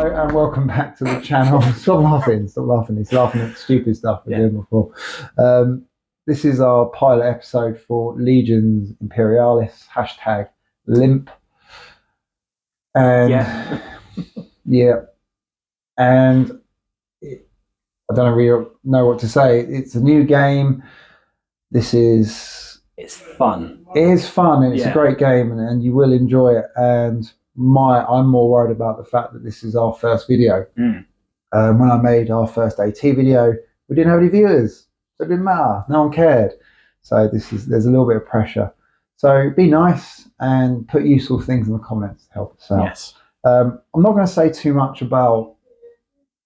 Hello and welcome back to the channel. Stop laughing. He's laughing at stupid stuff we did before. This is our pilot episode for Legions Imperialis, hashtag limp. And and I don't really know what to say. It's a new game. It's fun. It is fun and it's a great game and you will enjoy it. And I'm more worried about the fact that this is our first video. When I made our first AT video, we didn't have any viewers. So it didn't matter. No one cared. So there's a little bit of pressure. So be nice and put useful things in the comments to help us out. Yes. I'm not going to say too much about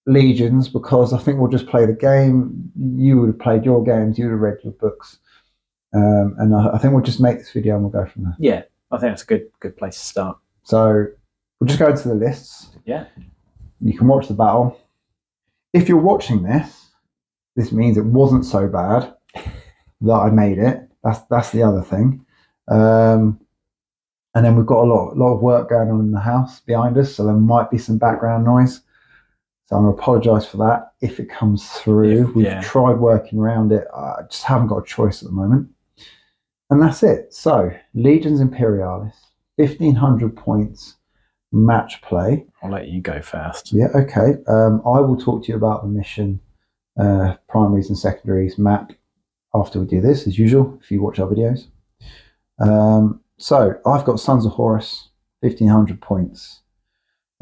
Legions because I think we'll just play the game. You would have played your games. You would have read your books. And I think we'll just make this video and we'll go from there. Yeah, I think that's a good place to start. So we'll just go into the lists. Yeah. You can watch the battle. If you're watching this means it wasn't so bad that I made it. That's the other thing. And then we've got a lot of work going on in the house behind us, so there might be some background noise. So I'm going to apologise for that if it comes through. We've tried working around it. I just haven't got a choice at the moment. And that's it. So Legions Imperialis, 1,500 points. Match play. I'll let you go first. Yeah, okay. I will talk to you about the mission, primaries and secondaries map after we do this, as usual, if you watch our videos. So I've got Sons of Horus, 1,500 points.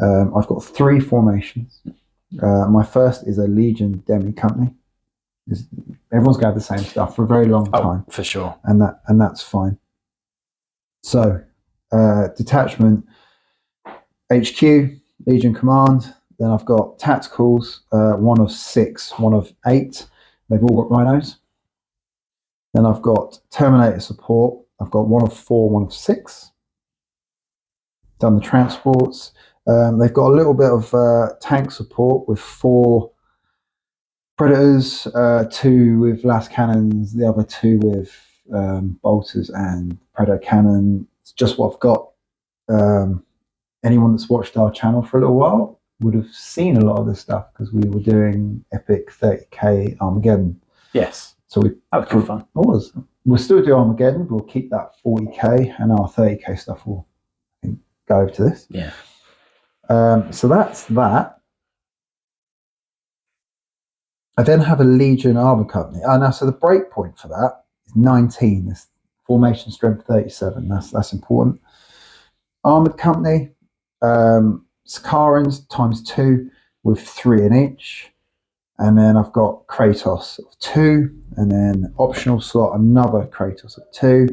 I've got 3 formations. My first is a Legion Demi company. Everyone's going to have the same stuff for a very long time. For sure. And that's fine. So detachment, HQ, Legion Command. Then I've got tacticals, 1 of 6, 1 of 8. They've all got rhinos. Then I've got Terminator support. I've got 1 of 4, 1 of 6. Done the transports. They've got a little bit of tank support with 4 Predators, 2 with las cannons, the other 2 with bolters and Predator cannon. It's just what I've got. Anyone that's watched our channel for a little while would have seen a lot of this stuff because we were doing epic 30k Armageddon. Yes. So that was good fun. It was. We'll still do Armageddon. We'll keep that 40k and our 30k stuff will go over to this. Yeah. So that's that. I then have a Legion Armour Company. Now, so the break point for that is 19. This formation strength 37. That's important. Armoured Company, Sakarans ×2 with 3 in each. And then I've got Kratos of 2. And then optional slot, another Kratos of 2.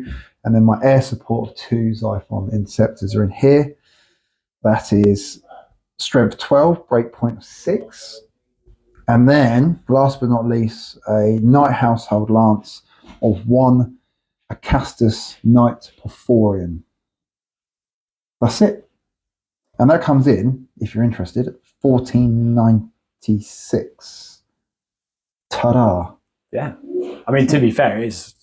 And then my air support of 2 Xiphon Interceptors are in here. That is strength 12, breakpoint of 6. And then, last but not least, a Knight Household Lance of 1 Acastus Knight Porphyrion. That's it. And that comes in, if you're interested, 1496. Ta-da. Yeah. I mean, to be fair, it's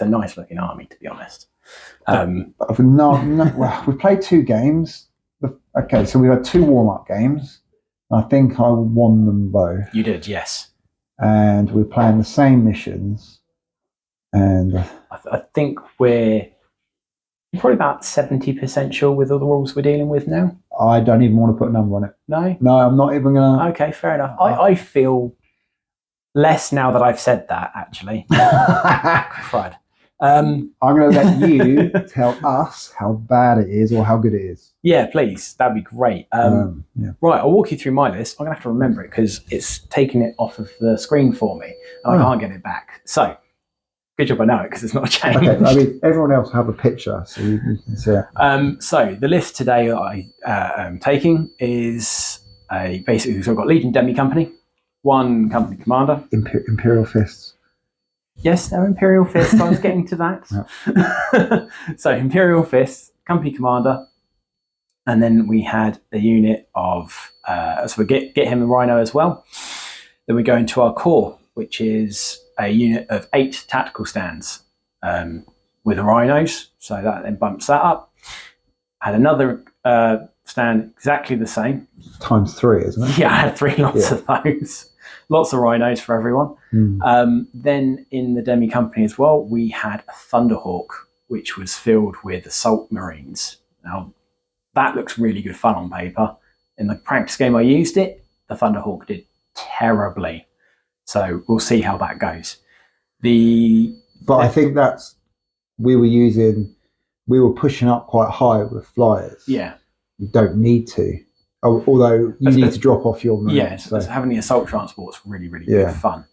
a nice looking army, to be honest. Well, we played 2 games. Okay, so we've had 2 warm-up games. I think I won them both. You did, yes. And we're playing the same missions. And I think we're probably about 70% sure with all the rules we're dealing with now. I don't even want to put a number on it. No? No, I'm not even going to. Okay, fair enough. I feel less now that I've said that, actually. Crud. I'm going to let you tell us how bad it is or how good it is. Yeah, please. That'd be great. Right, I'll walk you through my list. I'm going to have to remember it because it's taken it off of the screen for me. And I can't get it back. So, good job I know it because it's not a change. Okay, I mean, everyone else have a picture so you can see it. So, the list today that I am taking is basically, so I've got Legion Demi Company, 1 company commander. Imperial Fists. Yes, they're Imperial Fists. I was getting to that. So Imperial Fists, company commander, and then we had a unit of. So we get him a Rhino as well. Then we go into our core, which is a unit of 8 tactical stands with the Rhinos. So that then bumps that up. Had another stand exactly the same. Times 3, isn't it? Yeah, I had 3 lots of those. Lots of rhinos for everyone. Then in the Demi Company as well, we had a Thunderhawk, which was filled with assault marines. Now, that looks really good fun on paper. In the practice game I used it, the Thunderhawk did terribly. So we'll see how that goes. But I think we were pushing up quite high with flyers. Yeah. You don't need to. Although you need to drop off your marines. Yeah, so having the assault transport's really, really good fun.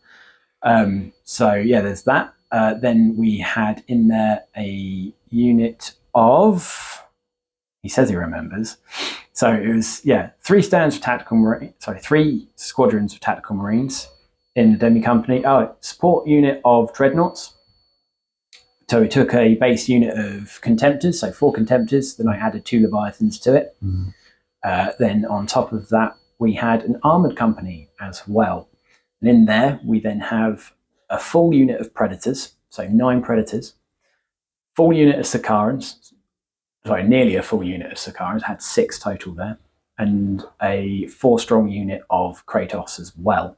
There's that. Then we had in there a unit of... He says he remembers. So it was, 3 stands for tactical marine. Sorry, 3 squadrons of tactical marines in the Demi Company. Support unit of dreadnoughts. So we took a base unit of contemptors, so 4 contemptors. Then I added 2 leviathans to it. Then on top of that, we had an armoured company as well. And in there, we then have a full unit of predators, so 9 predators, full unit of Sakarans, nearly a full unit of Sakarans, had 6 total there, and a 4-strong unit of Kratos as well.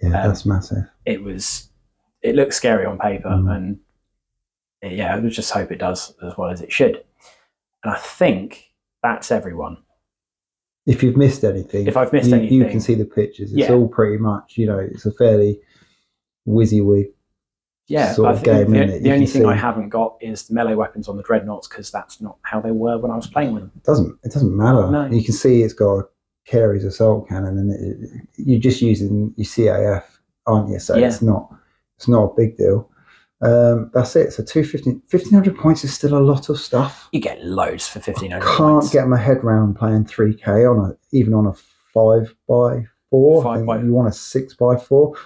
Yeah, that's massive. It looks scary on paper, and I just hope it does as well as it should. And I think that's everyone. If you've missed anything, you can see the pictures. It's all pretty much, it's a fairly WYSIWYG sort of game. The only thing I haven't got is the melee weapons on the dreadnoughts, because that's not how they were when I was playing with them. It doesn't matter. No. You can see it's got a Carey's assault cannon, and you're just using your CAF, aren't you? So it's not a big deal. That's it. So 1,500 points is still a lot of stuff. You get loads for 1,500 Can't points. get my head round playing 3k even on a 5x4. You want a 6x4,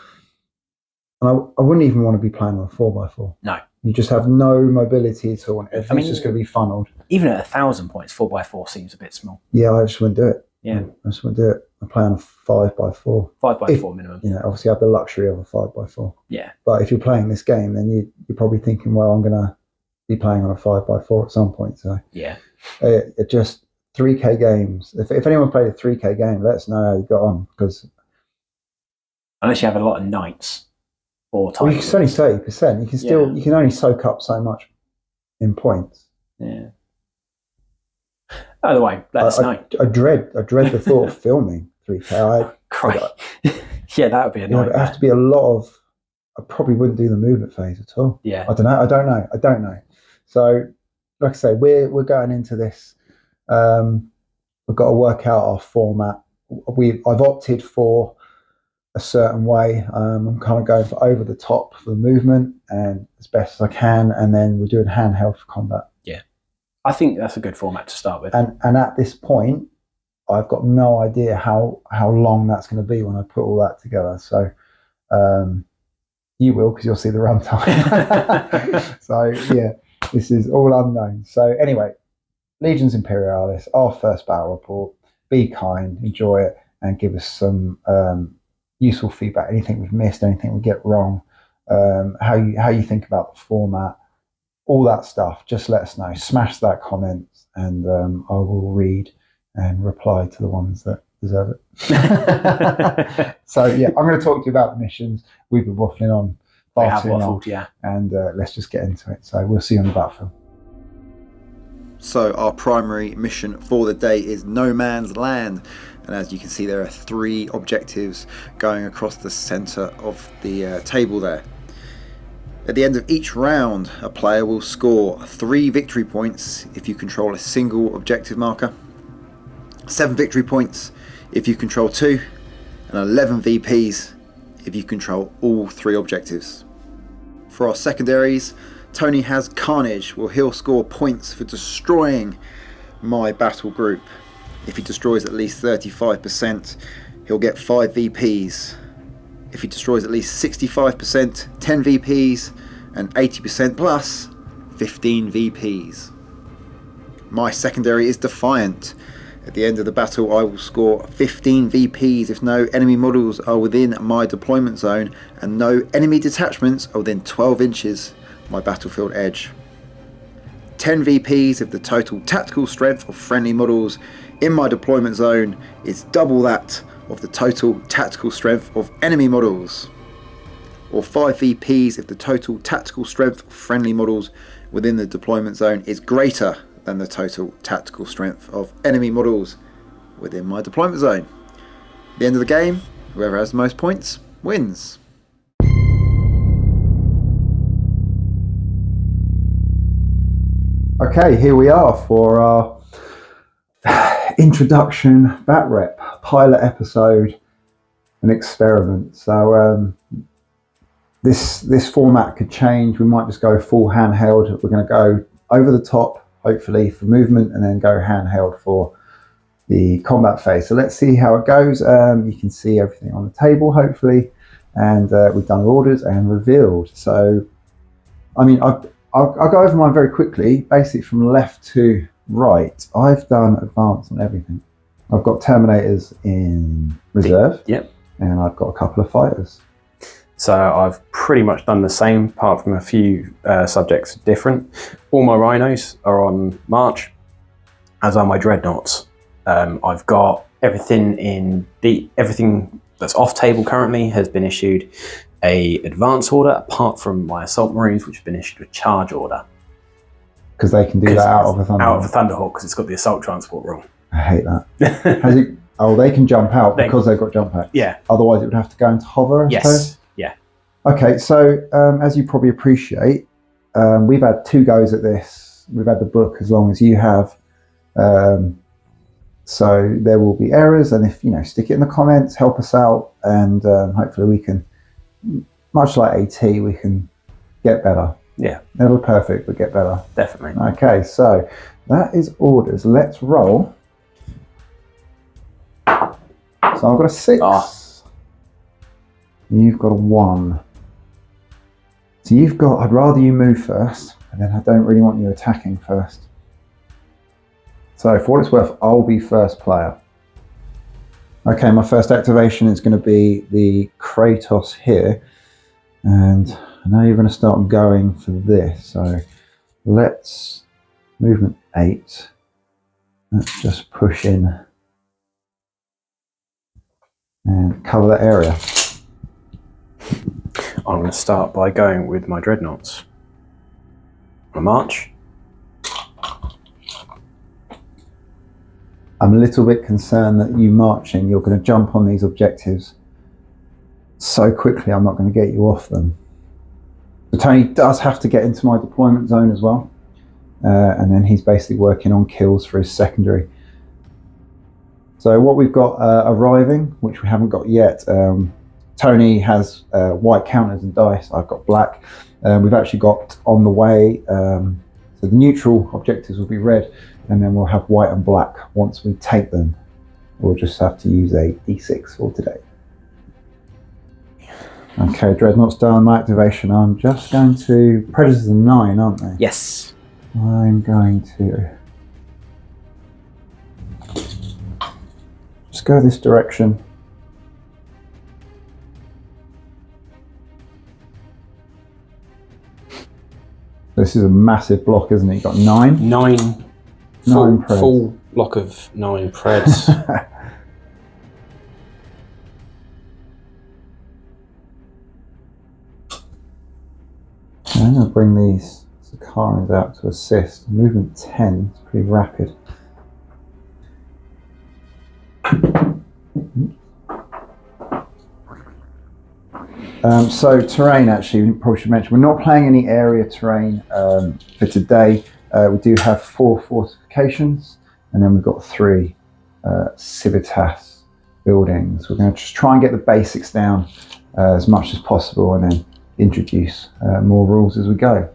and I wouldn't even want to be playing on a 4x4. No, you just have no mobility at all, and everything's just going to be funneled. Even at 1,000 points, 4x4 seems a bit small. Yeah, I just wouldn't do it. Yeah, I just wouldn't do it. I play on a 5x4. 5x4 minimum. Obviously, I have the luxury of a 5x4. Yeah. But if you're playing this game, then you're probably thinking, well, I'm going to be playing on a 5x4 at some point. So yeah, it just 3k games. If anyone played a 3k game, let us know how you got on, because unless you have a lot of knights or well, it's only 30%. You can still you can only soak up so much in points. Yeah. Either way, let us know. I dread the thought of filming 3k. Yeah, that would be a nightmare. It'd have to be a lot of. I probably wouldn't do the movement phase at all. Yeah. I don't know. So, like I say, we're going into this. We've got to work out our format. I've opted for a certain way. I'm kind of going for over the top for the movement and as best as I can, and then we're doing handheld for combat. Yeah, I think that's a good format to start with. And at this point, I've got no idea how long that's going to be when I put all that together. So you will, because you'll see the runtime. So yeah, this is all unknown. So anyway, Legions Imperialis, our first battle report. Be kind, enjoy it, and give us some useful feedback. Anything we've missed, anything we get wrong, how you think about the format, all that stuff. Just let us know. Smash that comment, and I will read and reply to the ones that deserve it. So yeah, I'm going to talk to you about the missions. We've been waffling on far too long, and let's just get into it. So we'll see you on the battlefield. So our primary mission for the day is No Man's Land, and as you can see, there are 3 objectives going across the centre of the table there. At the end of each round, a player will score 3 victory points if you control a single objective marker, 7 victory points if you control 2, and 11 VPs if you control all 3 objectives. For our secondaries, Tony has Carnage. Well, he'll score points for destroying my battle group. If he destroys at least 35%, he'll get 5 VPs. If he destroys at least 65%, 10 VPs, and 80% plus, 15 VPs. My secondary is Defiant. At the end of the battle, I will score 15 VPs if no enemy models are within my deployment zone and no enemy detachments are within 12 inches of my battlefield edge. 10 VPs if the total tactical strength of friendly models in my deployment zone is double that of the total tactical strength of enemy models, or 5 VPs if the total tactical strength of friendly models within the deployment zone is greater than the total tactical strength of enemy models within my deployment zone. At the end of the game, whoever has the most points wins. Okay, here we are for our introduction bat rep pilot episode, an experiment. So this format could change. We might just go full handheld. We're going to go over the top, hopefully, for movement, and then go handheld for the combat phase. So let's see how it goes. You can see everything on the table, hopefully, and we've done orders and revealed. So, I mean, I'll go over mine very quickly. Basically, from left to right, I've done advance on everything. I've got Terminators in reserve. Yep. And I've got a couple of fighters. So I've pretty much done the same, apart from a few subjects different. All my rhinos are on march, as are my dreadnoughts. I've got everything everything that's off table currently has been issued a advance order, apart from my assault marines, which have been issued a charge order. Because they can do that out of a Thunderhawk. Out of a Thunderhawk, because it's got the assault transport rule. I hate that. They can jump out because they've got jump packs. Yeah. Otherwise, it would have to go into hover, I suppose. Yeah. Okay, so as you probably appreciate, we've had 2 goes at this. We've had the book as long as you have. So there will be errors, and if stick it in the comments, help us out, and hopefully we can, much like AT, we can get better. Yeah. Never perfect, but get better. Definitely. Okay, so that is orders. Let's roll. So I've got a 6. You've got a 1. So you've got, I'd rather you move first, and then I don't really want you attacking first. So for what it's worth, I'll be first player. Okay, my first activation is going to be the Kratos here. And I know you're going to start going for this. So let's, movement 8. Let's just push in and cover that area. I'm going to start by going with my dreadnoughts. On march. I'm a little bit concerned that you marching, you're going to jump on these objectives so quickly, I'm not going to get you off them. But Tony does have to get into my deployment zone as well. And then he's basically working on kills for his secondary. So what we've got arriving, which we haven't got yet, Tony has white counters and dice. I've got black. We've actually got on the way, so the neutral objectives will be red, and then we'll have white and black once we take them. We'll just have to use a D6 for today. Okay, Dreadnought's done. My activation. I'm just going to... Predators are 9, aren't they? Yes. I'm going to... just go this direction. This is a massive block, isn't it? You've got 9? 9. Full block of 9 preds. I'm going to bring these Sakarans out to assist. Movement 10 is pretty rapid. So terrain, actually, we probably should mention, we're not playing any area terrain for today. We do have 4 fortifications, and then we've got 3 civitas buildings. We're going to just try and get the basics down as much as possible, and then introduce more rules as we go.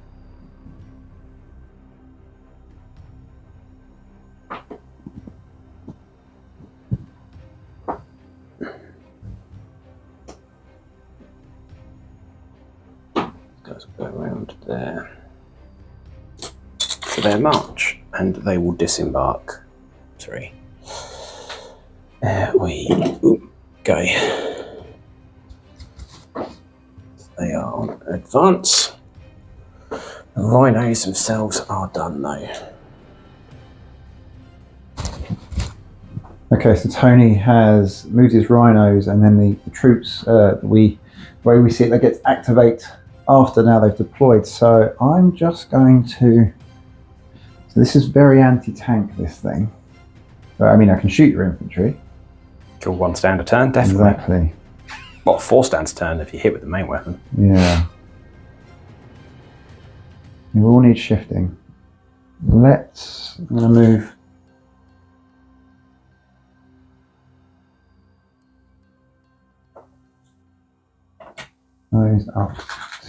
Guys will go around there. So they're march, and they will disembark. Sorry. There we go. They are on advance. The rhinos themselves are done though. Okay, so Tony has moved his rhinos, and then the troops, the way we see it, they get to activate after now they've deployed. So I'm just going to. So this is very anti-tank, this thing. But, I mean, I can shoot your infantry. Kill 1 stand a turn, definitely. Exactly. Well, 4 stands a turn if you hit with the main weapon. Yeah. You all need shifting. I'm going to move. Those up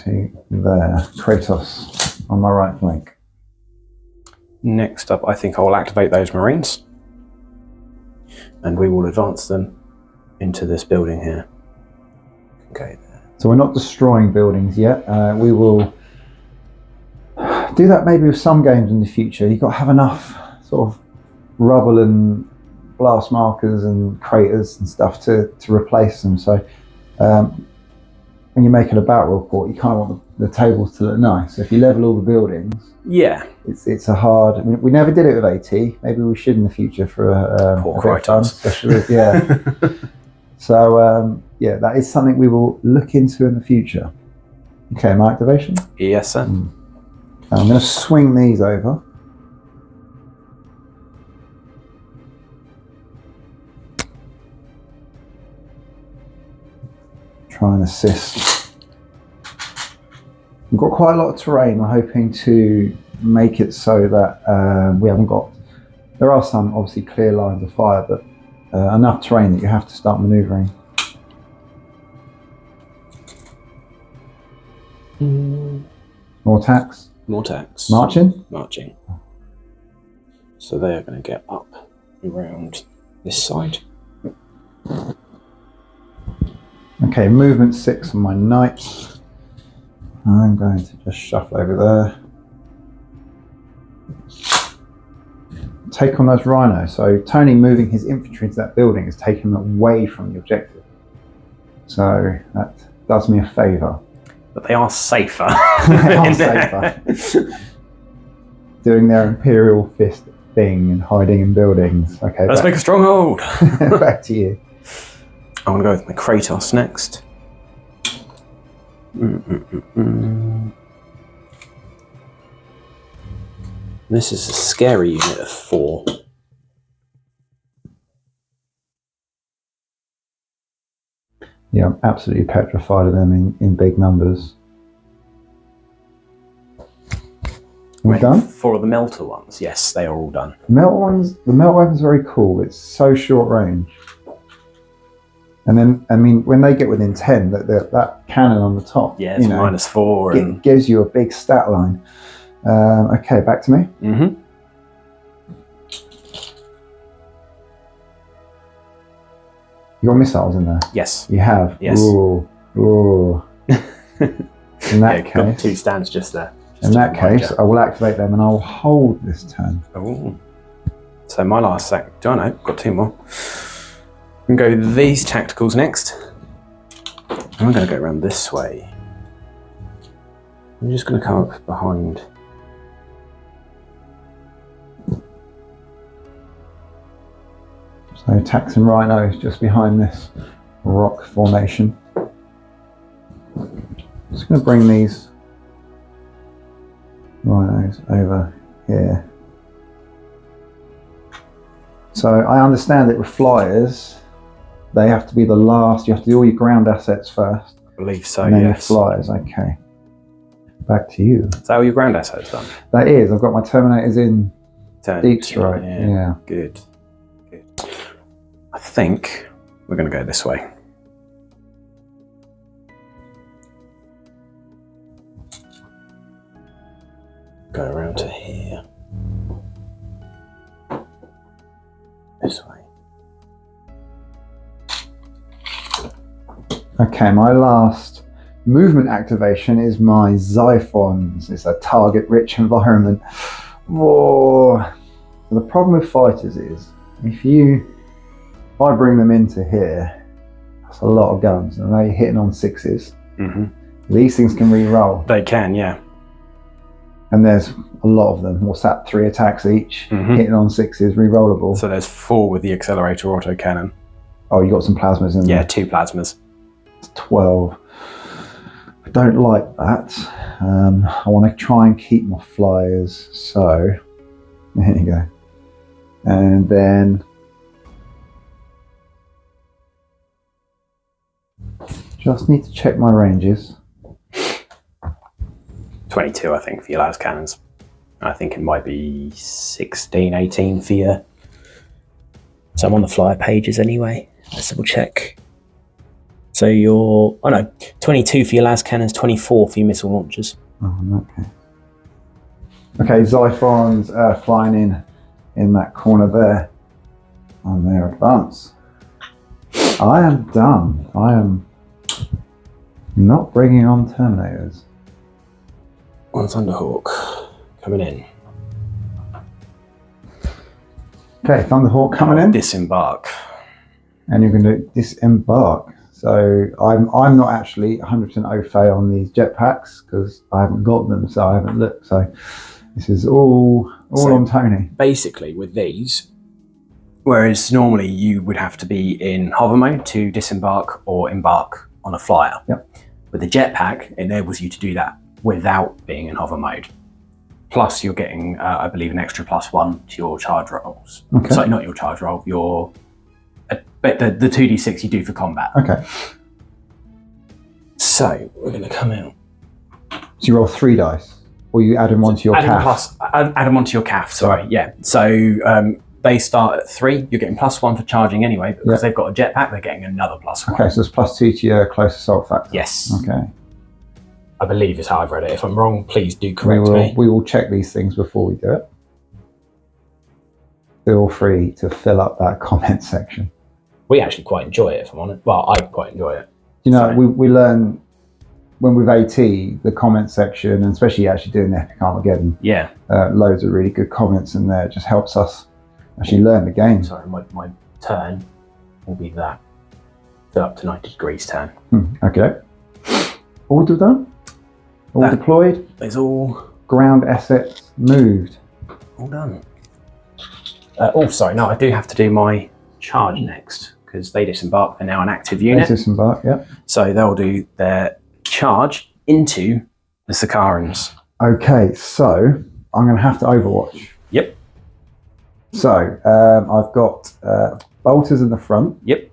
to there. Kratos on my right flank. Next up, I think I will activate those Marines. And we will advance them into this building here. Okay. So we're not destroying buildings yet. We will do that maybe with some games in the future. You've got to have enough sort of rubble and blast markers and craters and stuff to replace them. So when you're making a battle report, you kind of want the tables to look nice. So if you level all the buildings, yeah, it's a hard. I mean, we never did it with AT. Maybe we should in the future for a bit of fun, especially with, yeah. So yeah, that is something we will look into in the future. Okay, my activation. Yes, sir. I'm going to swing these over. Try and assist. We've got quite a lot of terrain. We're hoping to make it so that we haven't got. There are some obviously clear lines of fire, but enough terrain that you have to start manoeuvring. More attacks. More attacks. Marching. Marching. So they are going to get up around this side. Okay, movement 6 on my knights. I'm going to just shuffle over there. Take on those rhinos. So Tony moving his infantry into that building is taking them away from the objective. So that does me a favour. But they are safer. They are safer. Doing their Imperial Fist thing and hiding in buildings. Okay, let's make a stronghold. Back to you. I'm going to go with my Kratos next. This is a scary unit of 4. Yeah, I'm absolutely petrified of them in big numbers. We're done? 4 of the melter ones. Yes, they are all done. The melt weapon's very cool. It's so short range. And then, I mean, when they get within 10, that cannon on the top, yeah, it's -4 and gives you a big stat line. Okay, back to me. Mm-hmm. You got missiles in there? Yes. You have? Yes. Ooh. In that case, got 2 stands just there. In that case, I will activate them and I will hold this turn. Oh. So my last sack. Do I know? Got 2 more. I'm going to go these tacticals next. I'm going to go around this way. I'm just going to come up behind. So attacks and rhinos just behind this rock formation. Just going to bring these rhinos over here. So I understand that with flyers, they have to be the last. You have to do all your ground assets first. I believe so, and then yes. your flyers, okay. Back to you. Is that all your ground assets done? That is. I've got my Terminators in deep strike. Yeah. Good. Good. I think we're going to go this way. Go around to here. This way. Okay, my last movement activation is my Xiphons. It's a target-rich environment. Whoa. So the problem with fighters is, if I bring them into here, that's a lot of guns, and they're hitting on 6s. Mm-hmm. These things can re-roll. They can, yeah. And there's a lot of them. What's that? 3 attacks each, hitting on 6s, re-rollable. So there's 4 with the accelerator autocannon. Oh, you got some plasmas in there. Yeah, 2 plasmas. It's 12. I don't like that. I want to try and keep my flyers. So there you go. And then just need to check my ranges. 22, I think, for your las cannons. I think it might be 16, 18 for your... So I'm on the flyer pages anyway. Let's double check. So you're... Oh no, 22 for your las cannons, 24 for your missile launchers. Oh, okay. Okay, Xiphon's flying in that corner there on their advance. I am done. I am not bringing on Terminators. One Thunderhawk coming in. Okay, Thunderhawk coming in. Disembark. And you're going to disembark. So I'm not actually 100% au fait on these jetpacks because I haven't got them, so I haven't looked. So this is all on Tony. Basically, with these, whereas normally you would have to be in hover mode to disembark or embark on a flyer. Yep. With the jetpack, it enables you to do that without being in hover mode. Plus, you're getting, I believe, an extra +1 to your charge rolls. Okay. Sorry, not your charge roll, your but the 2d6 you do for combat. Okay. So we're going to come out. So you roll 3 dice, or you add them onto your calf. Add them onto your calf. Sorry, yeah. So they start at 3. You're getting +1 for charging anyway, but because they've got a jetpack, they're getting another +1. Okay, so it's +2 to your close assault factor. Yes. Okay. I believe is how I've read it. If I'm wrong, please do correct me. We will check these things before we do it. Feel free to fill up that comment section. We actually quite enjoy it, if I'm honest. Well, I quite enjoy it. You know, we learn when with AT, the comment section, and especially actually doing the Epic Armageddon. Yeah. Loads of really good comments in there. It just helps us actually learn the game. Sorry, my turn will be that. So up to 90 degrees turn. Okay. All done? All deployed? It's all... Ground assets moved. All done. Oh, sorry. No, I do have to do my charge next because they disembark. They're now an active unit. They disembark, yep. So they'll do their charge into the Sakarans. Okay, so I'm going to have to Overwatch. Yep. So I've got bolters in the front. Yep.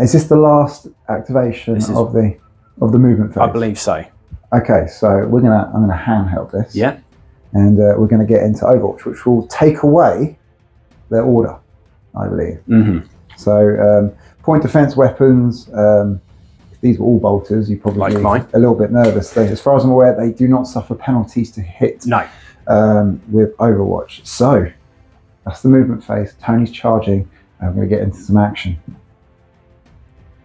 Is this the last activation of the movement phase? I believe so. Okay, so I'm gonna handheld this. Yeah. And we're going to get into Overwatch, which will take away their order, I believe. Mm-hmm. So point defense weapons. If these were all bolters, you probably like mine. A little bit nervous. As far as I'm aware, they do not suffer penalties to hit. No. With Overwatch. So that's the movement phase. Tony's charging. I'm going to get into some action.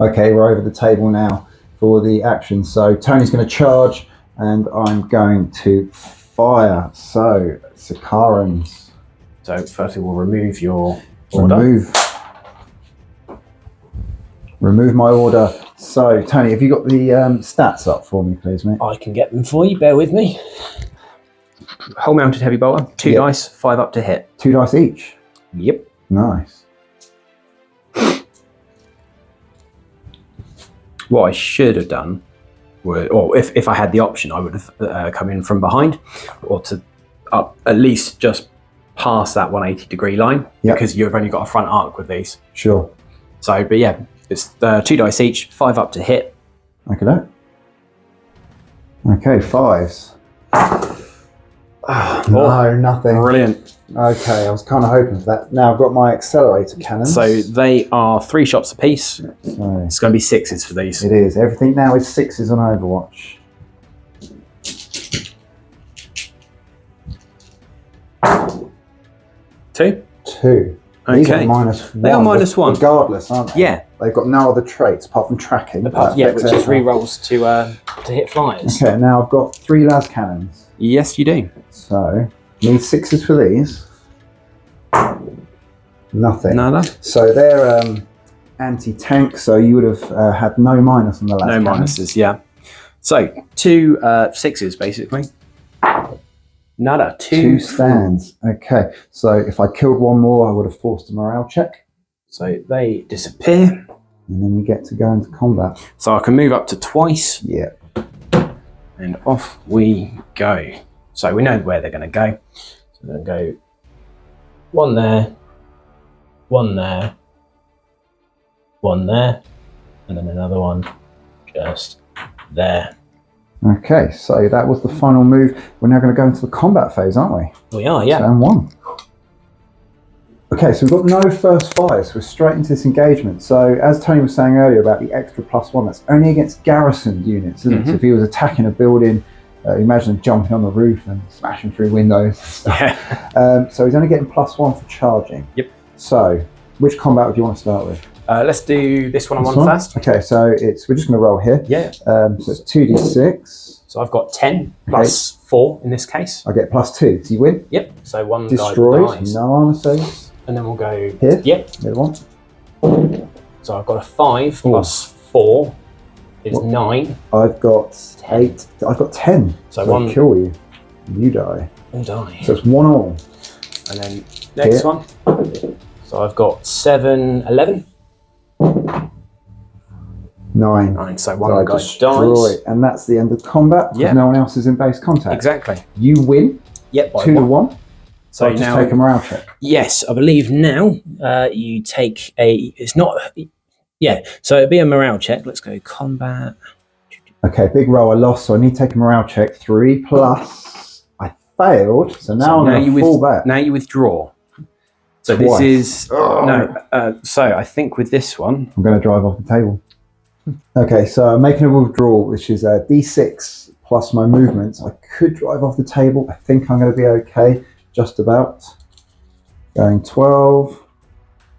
Okay, we're over the table now for the action. So Tony's going to charge, and I'm going to fire. So Sakarans. So firstly, we'll remove your order. Remove my order. So Tony, have you got the stats up for me, please, mate? I can get them for you. Bear with me. Hull mounted heavy bolter. 2 dice, 5 up to hit. 2 dice each. Yep. Nice. What I should have done, or if I had the option, I would have come in from behind, or to up at least just past that 180 degree line, because you've only got a front arc with these. Sure. So, but yeah, it's 2 dice each, 5 up to hit. Okay. Okay, 5s. No, nothing. Brilliant. Okay, I was kind of hoping for that. Now I've got my accelerator cannons. So they are 3 shots apiece. So it's going to be 6s for these. It is. Everything now is 6s on Overwatch. Two. Okay. These are -1. They are -1. Regardless, aren't they? Yeah. They've got no other traits apart from tracking. Which is re-rolls to hit flyers. Okay, now I've got 3 las cannons. Yes, you do. So, need 6s for these. Nothing. Nada. So they're anti-tank, so you would have had no minus on the las cannons. No minuses, yeah. So, 2 6s basically. Nada. Two stands. Okay, so if I killed one more, I would have forced a morale check. So they disappear. And then you get to go into combat. So I can move up to twice. Yeah. And off we go. So we know where they're going to go. So they're going to go one there, one there, one there, and then another one just there. Okay, so that was the final move. We're now going to go into the combat phase, aren't we? We are, yeah. Turn one. Okay, so we've got no first fires. We're straight into this engagement. So as Tony was saying earlier about the extra +1, that's only against garrisoned units, isn't it? So if he was attacking a building, imagine jumping on the roof and smashing through windows. Yeah. So he's only getting +1 for charging. Yep. So which combat would you want to start with? Let's do this one first. Okay, so we're just going to roll here. Yeah. So it's 2d6. So I've got 10 plus 4 in this case. I get +2. Do you win? Yep. So one destroyed. guy dies. No armor saves. And then we'll go here. Yep. The one. So I've got a 5 plus 4 is 9. I've got 8. I've got 10. So one I kill you. You die. And die. So it's 1 all. And then next one. So I've got 7, 11. 9. So one guy destroy. dies. And that's the end of combat because no one else is in base contact. Exactly. You win. Yep. 2 to 1. So just now take a morale check. Yes, I believe now you take a. It's not. Yeah. So it'd be a morale check. Let's go combat. Okay, big roll. I lost, so I need to take a morale check. 3 plus. I failed, so now I'm going to fall back. Now you withdraw. So Twice. This is no. So I think with this one, I'm going to drive off the table. Okay, so I'm making a withdrawal, which is a d6 plus my movements. I could drive off the table. I think I'm going to be okay. Just about. Going 12.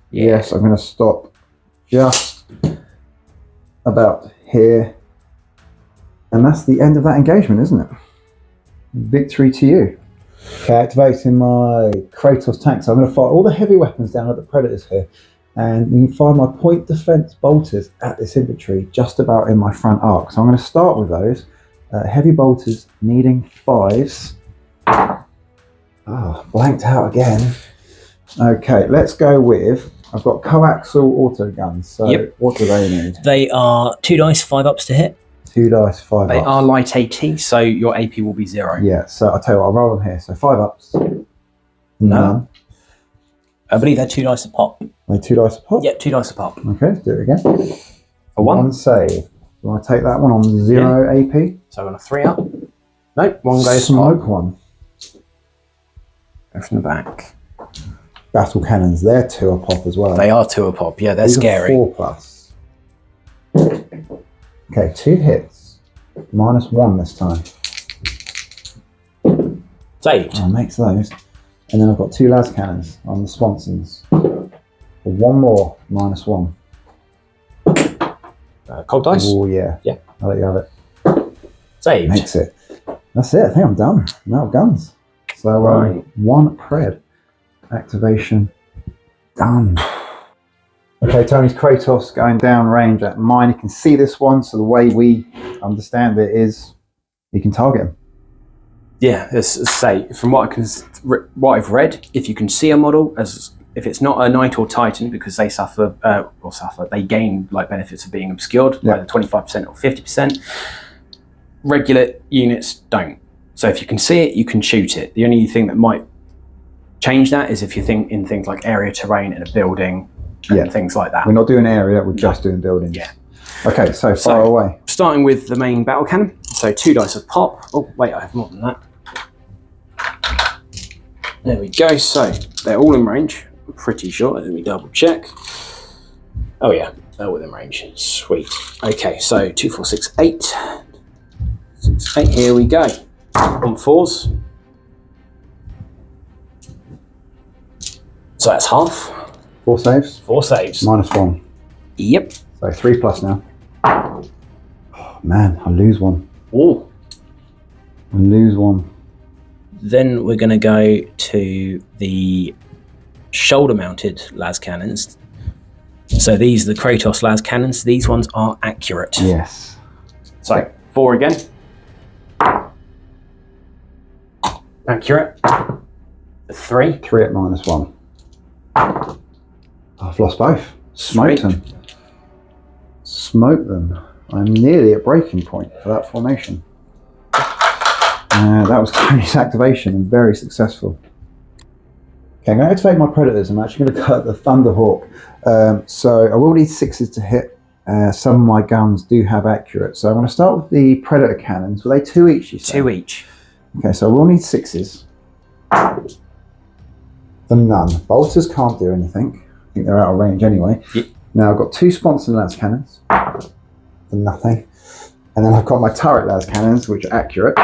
Yeah. Yes, I'm going to stop just about here. And that's the end of that engagement, isn't it? Victory to you. Okay, activating my Kratos tank. So I'm going to fire all the heavy weapons down at the Predators here. And you can fire my point defense bolters at this infantry just about in my front arc. So I'm going to start with those. Heavy bolters needing 5s. Blanked out again. Okay, let's go with, I've got coaxial auto guns. So what do they need? They are 2 dice, 5 ups to hit. 2 dice, 5 They ups. are light AT, so your AP will be 0. Yeah, so I'll tell you what, I'll roll them here. So 5 ups. None. I believe they're 2 dice a pop. They're 2 dice a pop? Yep, 2 dice a pop. Okay, let's do it again. For 1. save. Do I take that one on 0 AP? So on a 3 up. Nope, 1 goes smoke pop. 1. Go from the back. Battle cannons, they're 2 a pop as well. They are 2 a pop, yeah, they're These scary. Are 4 plus. Okay, 2 hits. -1 this time. Saved. Makes those. And then I've got 2 las cannons on the Swansons. 1 more, -1. Cold dice? Oh yeah. Yeah. I'll let you have it. Saved. Makes it. That's it, I think I'm done. I'm out of guns. So Right. 1 pred. Activation. Done. Okay, Tony's Kratos going down range at mine. You can see this one, so the way we understand it is you can target him. Yeah, say from what I've read, if you can see a model, as if it's not a knight or titan, because they they gain like benefits of being obscured, either 25% or 50%. Regular units don't. So if you can see it, you can shoot it. The only thing that might change that is if you think in things like area terrain in a building and things like that. We're not doing area, we're just doing buildings. Yeah. Okay, so far away. Starting with the main battle cannon. So 2 dice of pop. Oh wait, I have more than that. There we go. So they're all in range. I'm pretty sure. Let me double check. Oh yeah, they're within range. Sweet. Okay, so 2, 4, 6, 8. 6, 8. Here we go. On 4s. So that's half. 4 saves. 4 saves. -1. Yep. So 3 plus now. Oh, man, I lose 1. Oh. I lose 1. Then we're going to go to the shoulder-mounted las cannons. So these are the Kratos las cannons. These ones are accurate. Yes. So 4 again. Accurate. 3. 3 at -1. I've lost both. Smoked them. Smoked them. I'm nearly at breaking point for that formation. That was Tony's activation and very successful. Okay, I'm going to activate my predators. I'm actually going to cut the Thunderhawk. So I will need 6s to hit. Some of my guns do have accurate. So I'm going to start with the predator cannons. Were they 2 each, you say? 2 each. Okay, so I will need 6s. The none. Bolters can't do anything. I think they're out of range anyway. Yep. Now I've got 2 sponsored las cannons. For nothing. And then I've got my turret las cannons, which are accurate.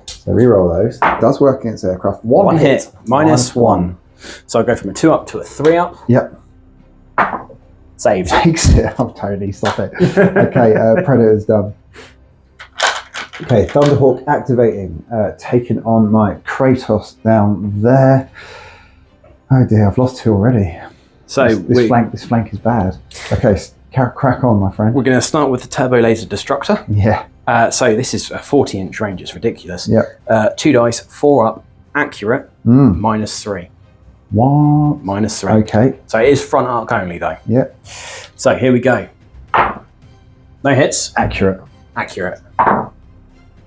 So reroll those. It does work against aircraft. One hit. -1. So I go from a 2 up to a 3 up. Yep. Saved. Takes it up, Tony. Stop it. Okay, Predator's done. Okay, Thunderhawk activating. Taking on my Kratos down there. Oh dear, I've lost 2 already. So this flank is bad. Okay, crack on, my friend. We're going to start with the turbo laser destructor. Yeah. So this is a 40-inch range. It's ridiculous. Yep. 2 dice, 4 up, accurate, -3. What? -3. Okay. So it is front arc only though. Yep. So here we go. No hits. Accurate. Accurate.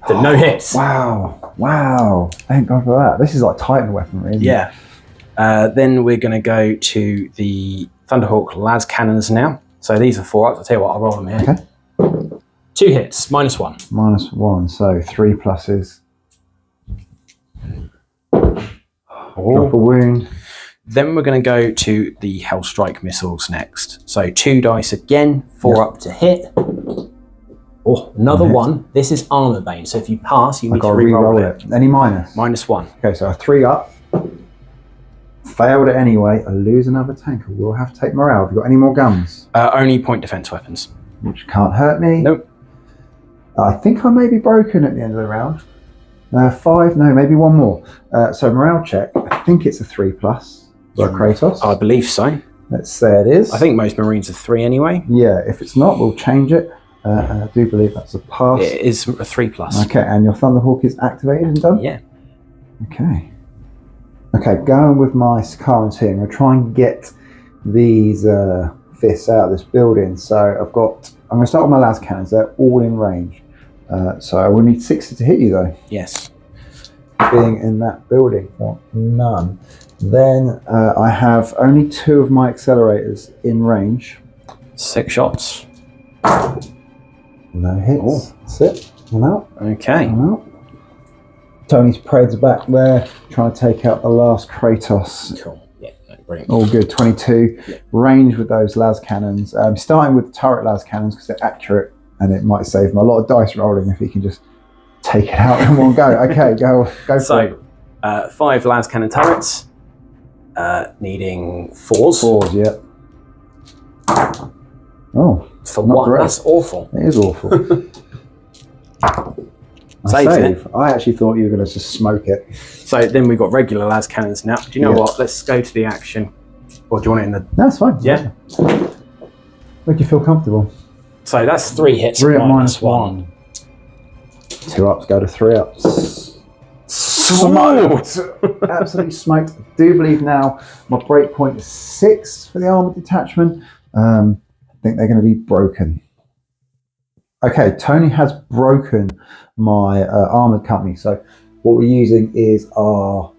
So no hits. Wow. Thank God for that. This is like Titan weaponry, isn't it? Then we're going to go to the Thunderhawk las cannons now. So these are 4 ups. I'll tell you what, I'll roll them here. Okay. 2 hits, -1. -1, so 3 pluses. Drop a wound. Then we're going to go to the Hellstrike missiles next. So 2 dice again, 4 up to hit. Oh, another 1. This is armor bane, so if you pass, you need to re-roll it. Any minus? -1. Okay, so a 3 up. Failed it anyway. I lose another tank. I will have to take morale. Have you got any more guns? Only point defense weapons. Which can't hurt me. Nope. I think I may be broken at the end of the round. 5, no, maybe 1 more. So morale check. I think it's a 3+ for Kratos. I believe so. Let's say it is. I think most Marines are 3 anyway. Yeah, if it's not, we'll change it. And I do believe that's a pass. It is a 3+. Okay, and your Thunderhawk is activated and done? Yeah. Okay. Okay, going with my Sakaran's here. I'm going to try and get these fists out of this building. So I'm going to start with my las cannons. They're all in range. So I will need 6 to hit you though. Yes. Being in that building. Well, none. Then I have only 2 of my accelerators in range. 6 shots. No hits. Oh. That's it. I'm out. Okay. I'm out. Tony's Pred's back there, trying to take out the last Kratos. Cool. Yeah, brilliant. All good. 22. Yeah. Range with those las cannons. Starting with the turret las cannons because they're accurate and it might save him a lot of dice rolling if he can just take it out in one go. Okay, go for it. So, 5 las cannon turrets, needing 4s. 4s, yeah. Oh, for what? Great. That's awful. It is awful. Save. I actually thought you were going to just smoke it. So then we've got regular las cannons now. Do you know what? Let's go to the action. Or do you want it in the... That's fine. Yeah. Make you feel comfortable. So that's 3 hits. 3 at -1. 2 ups go to 3 ups. Smoked! Absolutely smoked. I do believe now my break point is 6 for the armoured detachment. I think they're going to be broken. Okay, Tony has broken my armoured company. So what we're using is our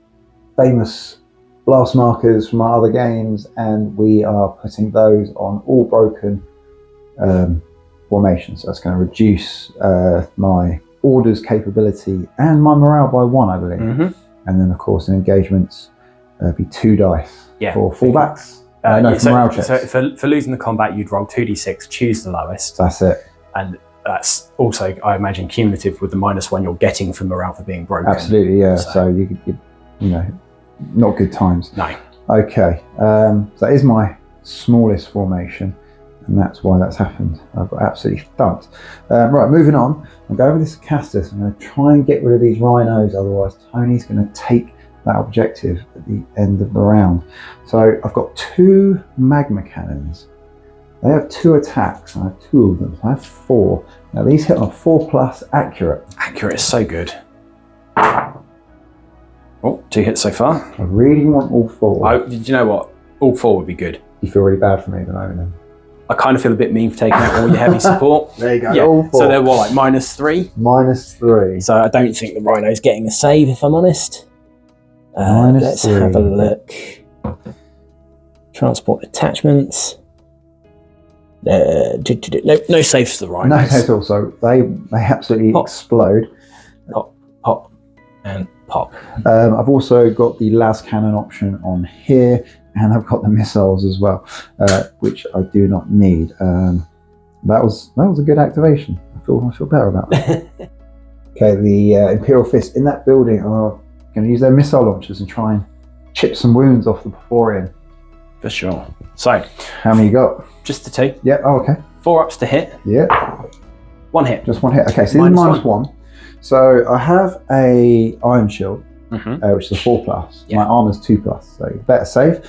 famous blast markers from our other games, and we are putting those on all broken formations. So that's going to reduce my orders capability and my morale by 1, I believe. And then, of course, in engagements, be 2 dice for fallbacks. For morale checks. So for losing the combat, you'd roll 2d6, choose the lowest. That's it. And that's also, I imagine, cumulative with the -1 you're getting for morale for being broken. Absolutely, yeah. So you know, not good times. No. Okay, so that is my smallest formation, and that's why that's happened. I've got absolutely thumped. Right, moving on. I'll go over this Castus. I'm going to try and get rid of these rhinos, otherwise Tony's going to take that objective at the end of the round. So I've got 2 magma cannons. They have 2 attacks. I have 2 of them. So I have 4. Now these hit on 4+ accurate. Accurate is so good. 2 hits so far. I really want all 4. Did you know what? All 4 would be good. You feel really bad for me at the moment then? I kind of feel a bit mean for taking out all your heavy support. There you go, Yeah. all 4. So they're what, like -3? -3. So I don't think the Rhino's getting a save, if I'm honest. Let's -3. have a look. Transport attachments. No saves for the Rhinos. No saves also. They absolutely Pop. explode. Pop, and pop. I've also got the las cannon option on here, and I've got the missiles as well, which I do not need. That was a good activation. I feel better about that. Okay, the Imperial Fists in that building are going to use their missile launchers and try and chip some wounds off the Beforian. For sure. So, how many you got? just the 2. Yeah. Oh, okay. 4 ups to hit. Yeah. 1 hit. Just 1 hit. Okay, so this is -1. So I have a Iron Shield, which is a 4+. Yeah. My armor's 2+, so better save.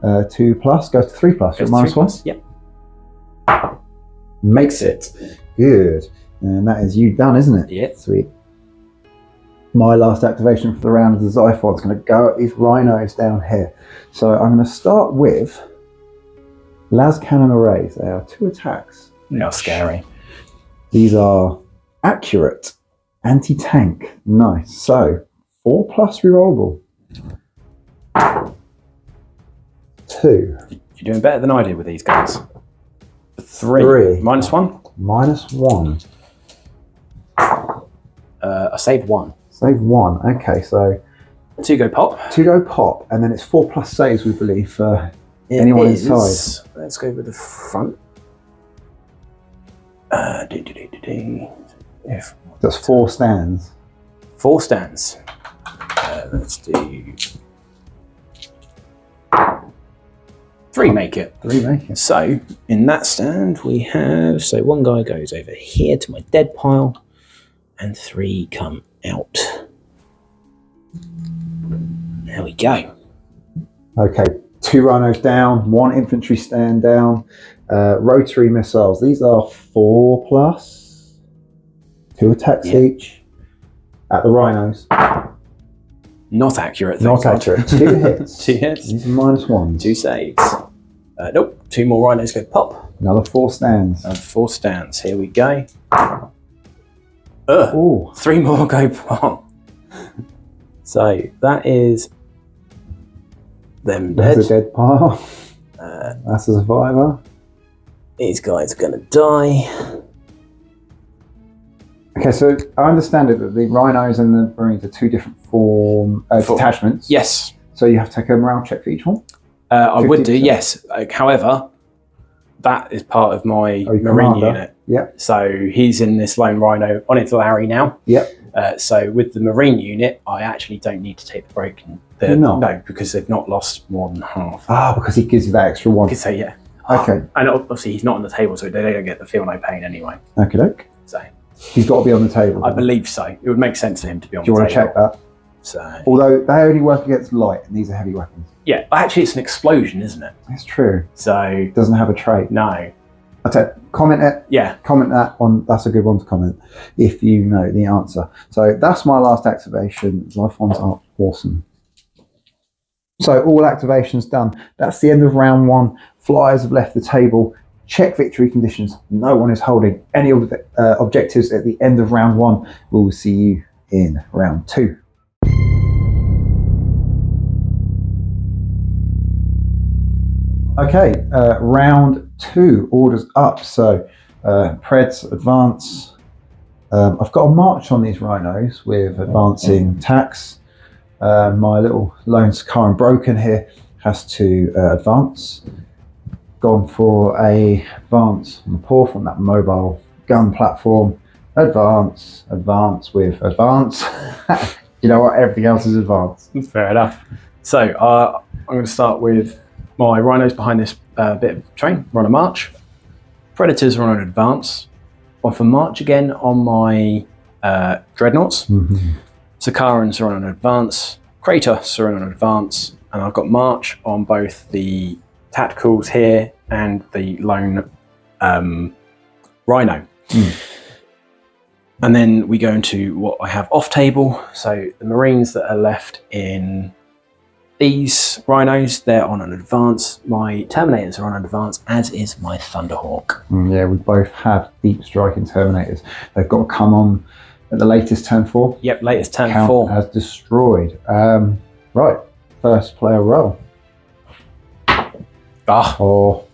2+ goes to 3+. You're -1. Yep. Makes it. Good. And that is you done, isn't it? Yeah. Sweet. My last activation for the round of the Xiphon's going to go at these Rhinos down here. So I'm going to start with las cannon arrays. They are 2 attacks. They are scary. These are accurate, anti-tank. Nice. So 4+ rerollable. 2. You're doing better than I did with these guys. 3. -1. -1. I saved 1. Save 1. Okay, so 2 go pop. 2 go pop, and then it's 4+ saves, we believe, for anyone inside. Let's go with the front. That's 4 stands. 4 stands. Let's do 3 make it. 3 make it. So in that stand we have, so 1 guy goes over here to my dead pile and 3 come out. There we go. Okay, 2 Rhinos down, 1 infantry stand down. Rotary missiles. These are 4+. 2 attacks each at the Rhinos. Not accurate. Not accurate. 2 hits. 2 hits. These are -1s. 2 saves. Nope. 2 more Rhinos go pop. Another 4 stands. And 4 stands. Here we go. Ooh. 3 more go pop. So that is them dead. That's a dead pile. That's a survivor. These guys are going to die. Okay, so I understand it that the Rhinos and the Marines are 2 different detachments. Yes. So you have to take a morale check for each one? I would do, 50%. yes. However, that is part of my Marine commander. unit. Yep. So he's in this lone Rhino on its Larry now. Yep. So with the Marine unit, I actually don't need to take the broken. You're not? No, because they've not lost more than half. Ah, because he gives you that extra 1. So yeah. Okay. And obviously he's not on the table, so they don't get the feel no pain anyway. Okay, doke. So He's got to be on the table. I believe so. It would make sense for him to be on Do you the want to table. check that? So Although they only work against light, and these are heavy weapons. yeah, actually it's an explosion, isn't it? That's true. So Doesn't have a trait. no. Comment it. Yeah. Comment that one. That's a good one to comment if you know the answer. So that's my last activation. Xiphons are awesome. So all activations done. That's the end of round 1. Flyers have left the table. Check victory conditions. No one is holding any of the objectives at the end of round 1. We'll see you in round 2. Okay, round 2, orders up. So Preds advance. I've got a march on these Rhinos with advancing attacks. My little lone Sakaran Broken here has to advance. Gone for a advance on the paw from that mobile gun platform. Advance with advance. You know what? Everything else is advance. Fair enough. So I'm going to start with my Rhinos behind this bit of train. We're on a march. Predators are on an advance. Off a march again on my Dreadnoughts. Sakarans are on an advance. Kratos are on an advance. And I've got march on both the tacticals here and the lone Rhino. And then we go into what I have off table. So the Marines that are left in these Rhinos, they're on an advance. My Terminators are on an advance, as is my Thunderhawk. Yeah, we both have deep striking Terminators. They've got to come on at the latest turn 4. Yep, latest turn Count 4. as destroyed. Right, first player roll. Oh.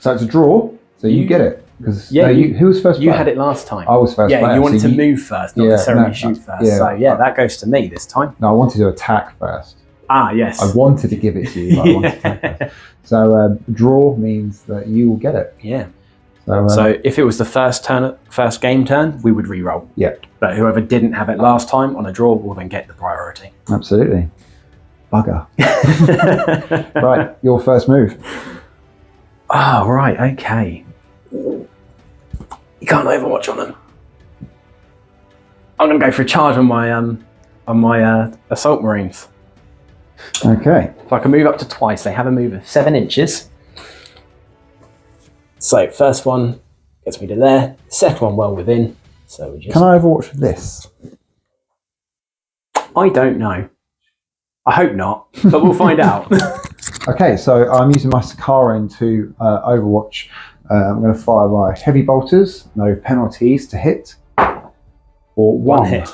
So it's a draw, so you get it. Because who was first player? You had it last time. I was first player. Yeah, you wanted to move first, not necessarily shoot first. Yeah, so that goes to me this time. No, I wanted to attack first. Ah, yes. I wanted to give it to you, but I wanted to attack first. So draw means that you will get it. Yeah. So if it was the first game turn, we would re-roll. Yeah. But whoever didn't have it last time on a draw will then get the priority. Absolutely. Bugger. Right, your first move. Oh, right, okay. You can't overwatch on them. I'm going to go for a charge on my assault marines. Okay. So I can move up to twice. They have a move of 7 inches. So first one gets me to there. Second one well within. So we just. Can I overwatch this? I don't know. I hope not, but we'll find out. Okay, so I'm using my Sakaran to overwatch. I'm going to fire my heavy bolters, no penalties to hit, or one hit.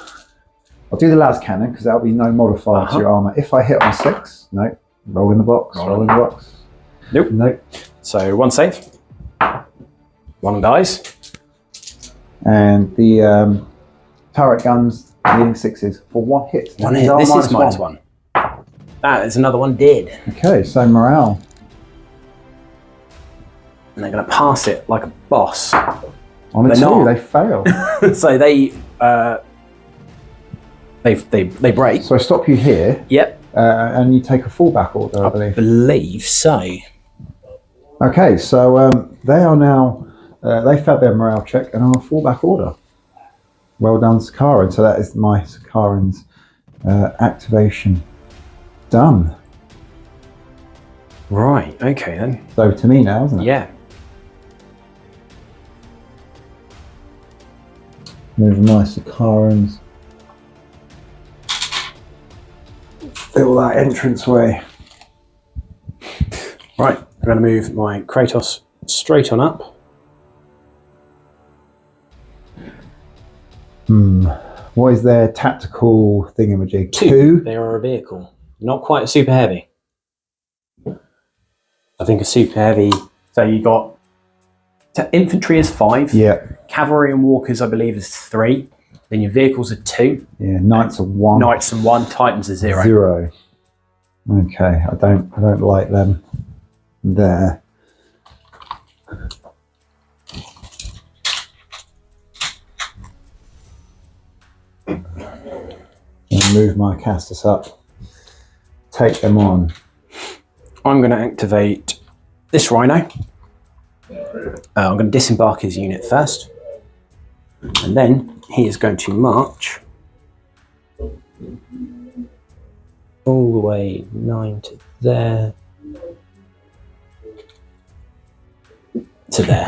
I'll do the las cannon because that'll be no modifier to your armor. If I hit on 6, no, roll in the box. Roll in the box. Nope. Nope. So 1 save. 1 dies. And the turret guns needing 6s for 1 hit. One hit. This is -1. That is another one dead. Okay, so morale. And they're going to pass it like a boss. On a 2, they fail. So they break. So I stop you here. Yep. And you take a fallback order, I believe. I believe so. Okay, so they are now, they failed their morale check and on a fallback order. Well done, Sakaran. So that is my Sakaran's activation done. Right, okay then. So to me now, isn't it? Yeah. Move my Sakarans. Fill that entranceway. Right, I'm going to move my Kratos straight on up. What is their tactical thingamajig? 2. They are a vehicle. Not quite a super heavy. I think a super heavy. So you got infantry is 5. Yeah. Cavalry and walkers, I believe, is 3. Then your vehicles are 2. Yeah. Knights are 1. Knights and 1. Titans are 0. 0. Okay. I don't like them there. And move my casters up. Take them on. I'm going to activate this Rhino. I'm going to disembark his unit first. And then he is going to march all the way 9 to there. To there.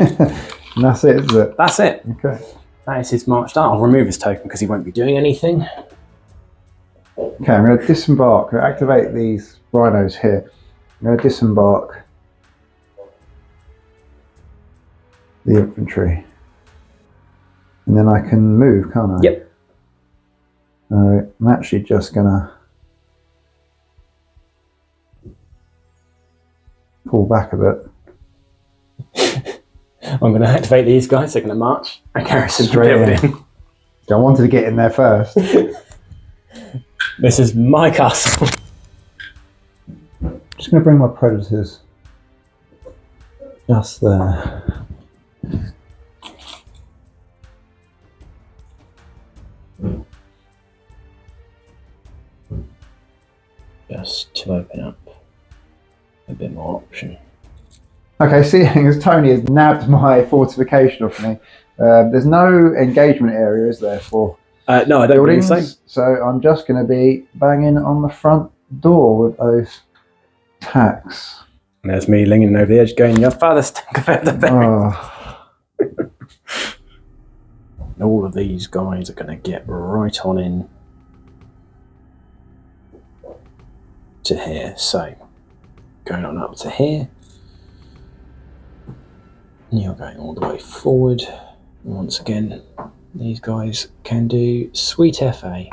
And that's it, is it? That's it. Okay. That is his march done. I'll remove his token because he won't be doing anything. Okay, I'm going to disembark. I'm going to activate these rhinos here. I'm going to disembark the infantry. And then I can move, can't I? Yep. I'm actually just going to pull back a bit. I'm going to activate these guys. They're going to march and garrison the Straight in. building. I wanted to get in there first. This is my castle. Just going to bring my predators just there. Just to open up a bit more option. Okay, seeing as Tony has nabbed my fortification off me, there's no engagement area, is there, for No, I don't buildings? believe so. So I'm just going to be banging on the front door with those tacks. And there's me leaning over the edge going, your father's tank about the bearing. Oh. all of these guys are going to get right on in to here. So going on up to here. You're going all the way forward. Once again, these guys can do sweet FA.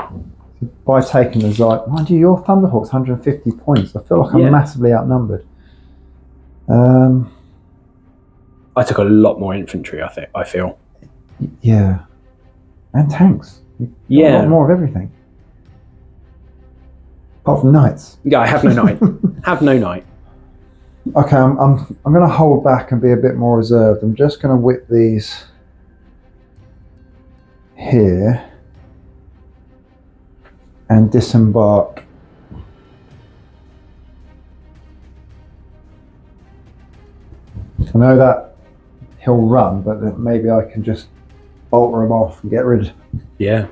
By taking the Zyphon, mind you, your Thunderhawk's 150 points. I feel like I'm massively outnumbered. I took a lot more infantry, I feel. Yeah. And tanks. A lot more of everything. Apart from knights. Yeah, I have no knight. Have no knight. Okay, I'm going to hold back and be a bit more reserved. I'm just going to whip these here and disembark. I know that he'll run, but maybe I can just bolter him off and get rid. Yeah.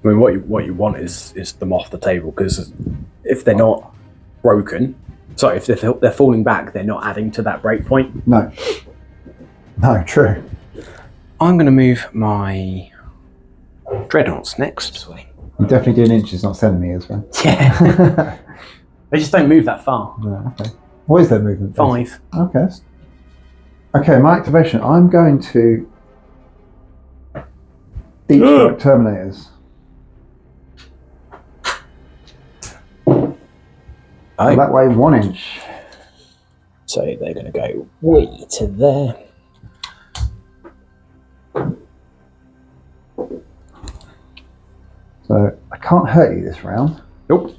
I mean, what you want is them off the table, because if they're not broken, sorry, if they're falling back, they're not adding to that break point. No, true. I'm going to move my dreadnoughts next. You're definitely doing inches, not centimeters, right? Yeah. They just don't move that far. No, okay. What is their movement? 5. Okay. Okay, my activation. I'm going to deep strike Terminators. So that way 1 inch. So they're going to go way to there. So I can't hurt you this round. Nope.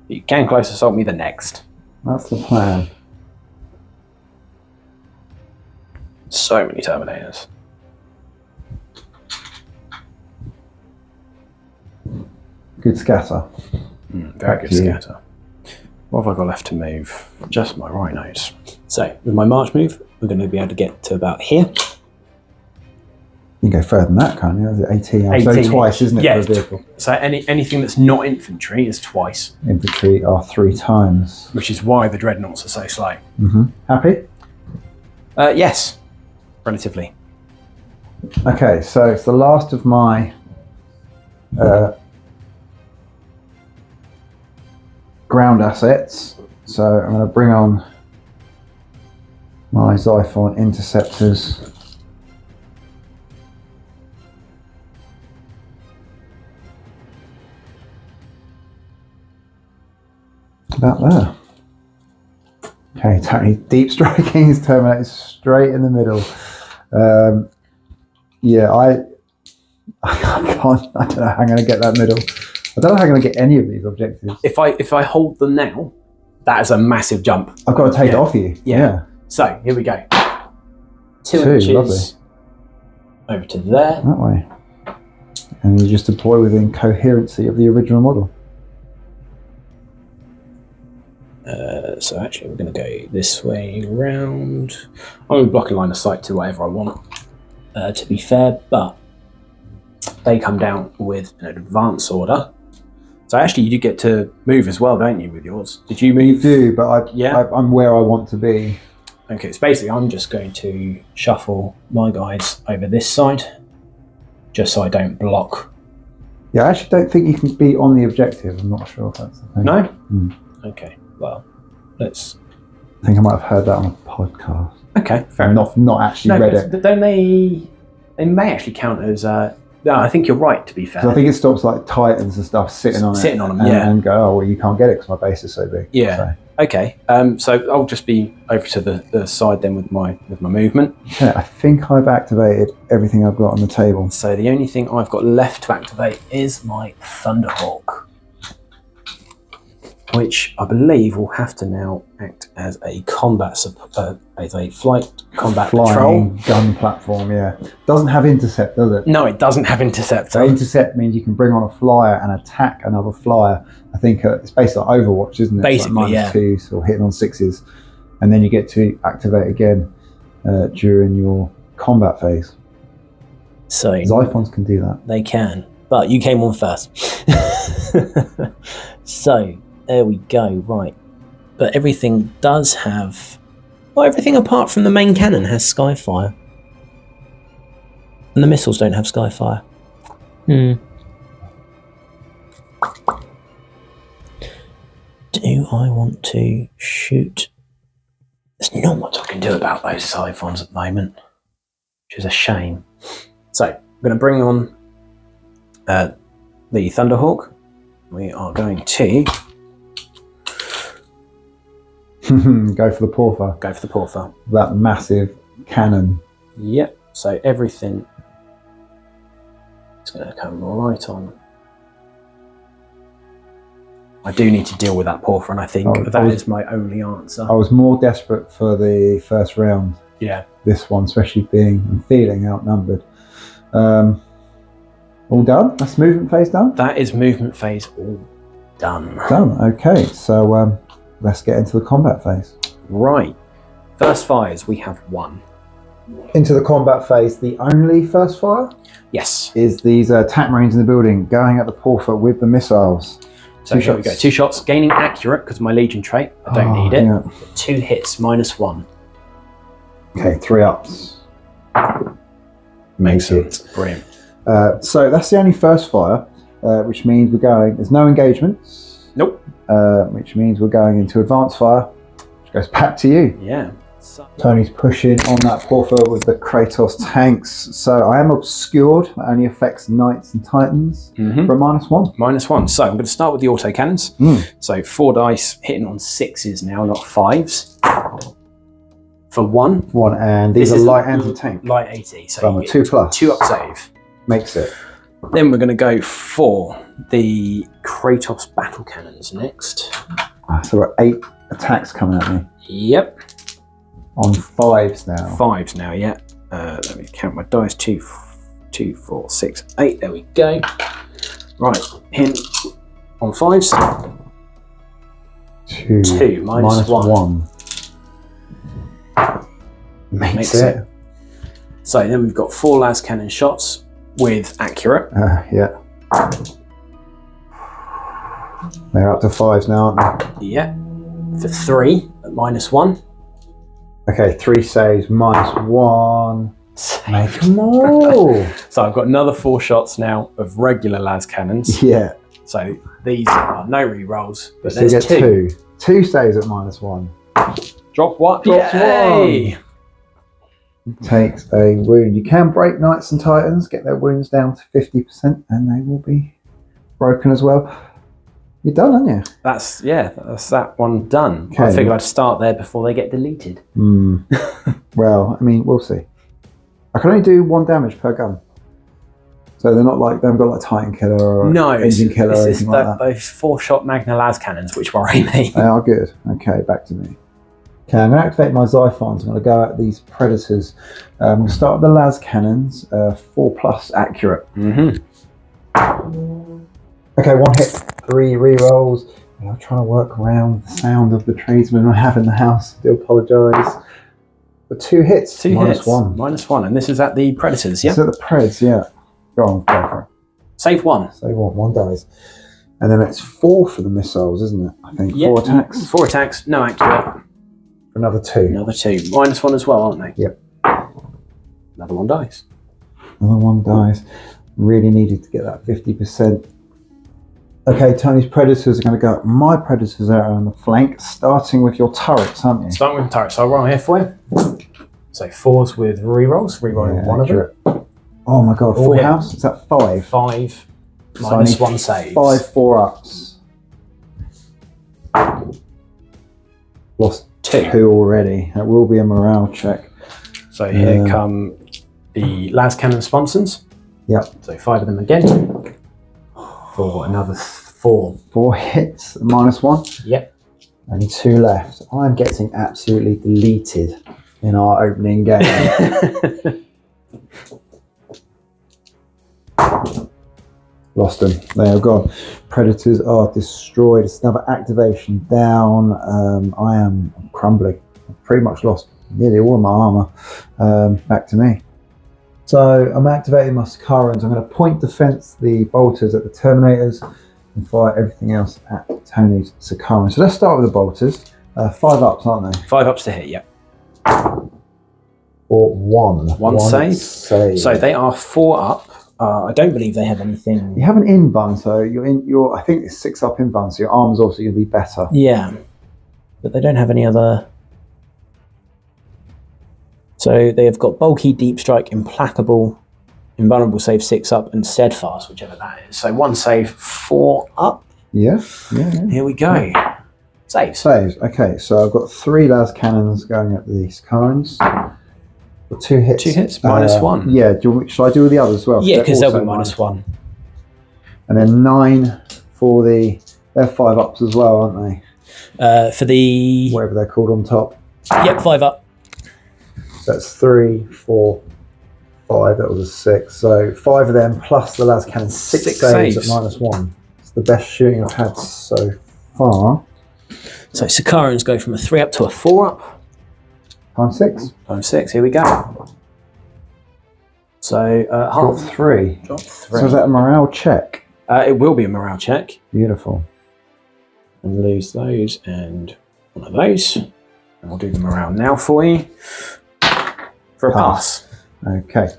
You can close assault me the next. That's the plan. So many Terminators. Good scatter. Very good scatter. What have I got left to move? Just my rhinos. So with my march move, we're going to be able to get to about here. You can go further than that, can't you? Is it 18? 18 only twice, isn't it, yeah, for a vehicle? So anything that's not infantry is twice. Infantry are 3 times. Which is why the dreadnoughts are so slow. Mm-hmm. Happy? Yes, relatively. Okay, so it's the last of my ground assets. So I'm going to bring on my Zyphon interceptors. About there. Okay, totally deep striking his Terminator straight in the middle. Yeah, I can't. I don't know how I'm going to get that middle. I don't know how I'm going to get any of these objectives. If I hold them now, that is a massive jump. I've got to take it off you. Yeah. So here we go. 2 inches lovely. over to there. That way. And you just deploy within coherency of the original model. So actually we're going to go this way round. I'm going to block a line of sight to whatever I want, to be fair, but they come down with an advance order. So actually you do get to move as well, don't you, with yours? Did you move? You do, but I'm where I want to be. Okay, so basically I'm just going to shuffle my guys over this side, just so I don't block. Yeah, I actually don't think you can be on the objective. I'm not sure if that's the thing. No? Okay, well, let's... I think I might have heard that on a podcast. Okay, fair enough. Not actually read it. Don't they may actually count as... no, I think you're right, to be fair. So I think it stops like Titans and stuff sitting on them, and go, oh, well, you can't get it because my base is so big. Yeah. So. Okay. So I'll just be over to the side then with my movement. Yeah, I think I've activated everything I've got on the table. So the only thing I've got left to activate is my Thunderhawk, which I believe will have to now act as a combat as a flight combat patrol. Gun platform. Yeah, doesn't have intercept, does it? No, it doesn't have intercept. So intercept means you can bring on a flyer and attack another flyer. I think it's based on Overwatch, isn't it? Basically, it's like -2s or hitting on 6s, and then you get to activate again during your combat phase. So Zyphons can do that. They can, but you came on first. So there we go. Right, but everything does have. Well, everything apart from the main cannon has Skyfire. And the missiles don't have Skyfire. Do I want to shoot? There's not much I can do about those Siphons at the moment, which is a shame. So I'm going to bring on the Thunderhawk. We are going to go for the Porther. go for the Porther. That massive cannon. Yep. So everything is going to come right on. I do need to deal with that Porther, and I think that is my only answer. I was more desperate for the first round. Yeah. This one, especially and feeling outnumbered. All done? That's movement phase done? That is movement phase all done. Done. Okay, so let's get into the combat phase. Right. First fires, we have 1. Into the combat phase, the only first fire Yes. is these attack marines in the building going at the Porther with the missiles. So here we go. 2 shots, gaining accurate because my Legion trait. I don't need it. Yeah. 2 hits, -1. Okay, 3 ups. Make it. Brilliant. So that's the only first fire, which means there's no engagements. Nope. Which means we're going into advanced fire, which goes back to you. Yeah. Tony's pushing on that Porther with the Kratos tanks. So I am obscured. That only affects Knights and Titans for a -1. -1. So I'm going to start with the autocannons. So 4 dice hitting on 6s now, not 5s. For 1. And these are light anti-tank. Light 80. So I'm a 2+. 2 up save. Makes it. Then we're going to go for the Kratos battle cannons next. So we're 8 attacks coming at me. Yep. On 5s now. 5s now, yeah. Let me count my dice. 2, 4, 6, 8. There we go. Right, hit on 5s. 2 -1. Makes it. So then we've got 4 las cannon shots with accurate. Yeah. They're up to 5s now, aren't they? Yeah. For 3 at -1. Okay, 3 saves, -1. Make them all. So I've got another 4 shots now of regular las cannons. Yeah. So these are no re-rolls, but So you there's get 2. 2 saves at -1. Drop what? Drops Yay! 1. Takes a wound. You can break Knights and Titans, get their wounds down to 50%, and they will be broken as well. You're done, aren't you? That's that one done. Okay. I figured I'd start there before they get deleted. Well, I mean, we'll see. I can only do 1 damage per gun. So they're not like, they haven't got like Titan Killer or Engine Killer or anything like that. Those 4-shot Magna las cannons, which worry me. They are good. Okay, back to me. Okay, I'm going to activate my Xiphons. I'm going to go at these Predators. We'll start with the las cannons, 4+ accurate. Okay, 1 hit, 3 re-rolls. I'm trying to work around the sound of the tradesmen I have in the house. I do apologise. But 2 hits, 2 hits, -1. -1, and this is at the Predators, yeah? So the Preds, yeah. Go on, go for it. Save 1. Save 1 dies. And then it's 4 for the missiles, isn't it? I think 4 attacks. 4 attacks, no accurate. Another 2. Another 2. -1 as well, aren't they? Yep. Another 1 dies. Another 1 dies. Really needed to get that 50%. Okay, Tony's Predators are going to go. My Predators are on the flank, starting with your turrets, aren't you? Starting with turrets, so I'll roll here for you. So 4s with re-rolls, re-rolling 1 accurate. of them. Oh my god, full house? Is that 5? 5 So I need -1 saves. 5 4-ups. Lost 2 already. That will be a morale check. So here come the las cannon sponsons. Yep. So 5 of them again. For another 4. 4 hits, -1. Yep. Only 2 left. I'm getting absolutely deleted in our opening game. Lost them. They are gone. Predators are destroyed. It's another activation down. I am crumbling. I've pretty much lost nearly all of my armor. Back to me. So I'm activating my Sicarans. I'm going to point defense the bolters at the Terminators and fire everything else at Tony's Sicarans. So let's start with the bolters. 5 ups, aren't they? 5 ups to hit, yep. 4 for one. One save. save. So they are 4 up. I don't believe they have anything. You have an invuln, so you're I think it's 6 up invuln, so your armor's also going to be better. Yeah, but they don't have any other. So they have got bulky, deep strike, implacable, invulnerable save 6 up, and steadfast, whichever that is. So 1 save, 4 up. Yeah. Here we go. Saves. Saves. Okay, so I've got 3 las cannons going at the Sicarans. Got 2 hits. 2 hits, -1. Yeah. Shall I do the others as well? Yeah, because they'll also be -1. And then 9 for the. They're 5 ups as well, aren't they? For the. Whatever they're called on top. Yep, 5 up. That's 3, 4, 5. That was a 6. So 5 of them plus the las cannon. 6 saves at -1. It's the best shooting I've had so far. So Sicarans go from a 3 up to a 4 up. Times 6. Times 6. Here we go. So Drop half. 3. Drop 3. So is that a morale check? It will be a morale check. Beautiful. And lose those and one of those. And we'll do the morale now for you. For a pass. Okay.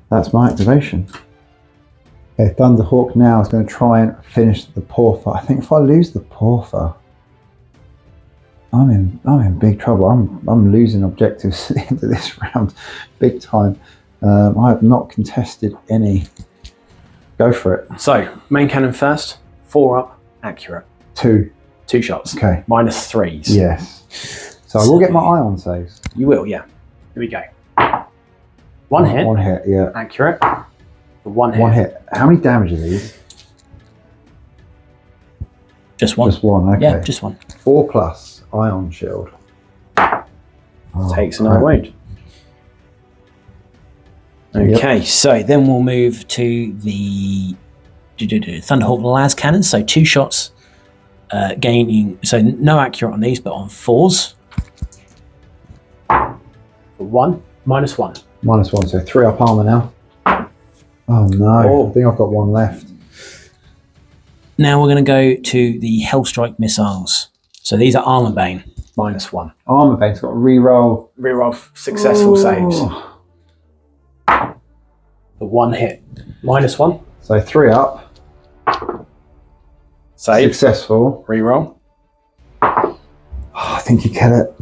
That's my activation. Okay, Thunderhawk now is going to try and finish the Portha. I think if I lose the Portha, I'm in big trouble. I'm losing objectives at the end of this round, big time. I have not contested any. Go for it. So main cannon first. 4 up. Accurate. 2. 2 shots. Okay. -3s. Yes. So I will get my ion saves. You will, yeah. Here we go. 1 hit. 1 hit, yeah. Accurate. 1 hit. 1 hit. How many damage are these? Just 1. Just 1, okay. Yeah, just 1. 4 plus ion shield. Oh, Takes another crap. wound. Okay, so then we'll move to the Thunderhawk las cannon. So 2 shots, gaining. So no accurate on these, but on 4s. 1. -1. -1, so 3 up armor now. Oh no, Oh. I think I've got 1 left. Now we're going to go to the Hellstrike missiles. So these are armor bane. -1. Armor bane's got to re-roll. Reroll successful saves. Oh. The 1 hit. -1. So 3 up, Save. successful. Reroll. Oh, I think you kill it.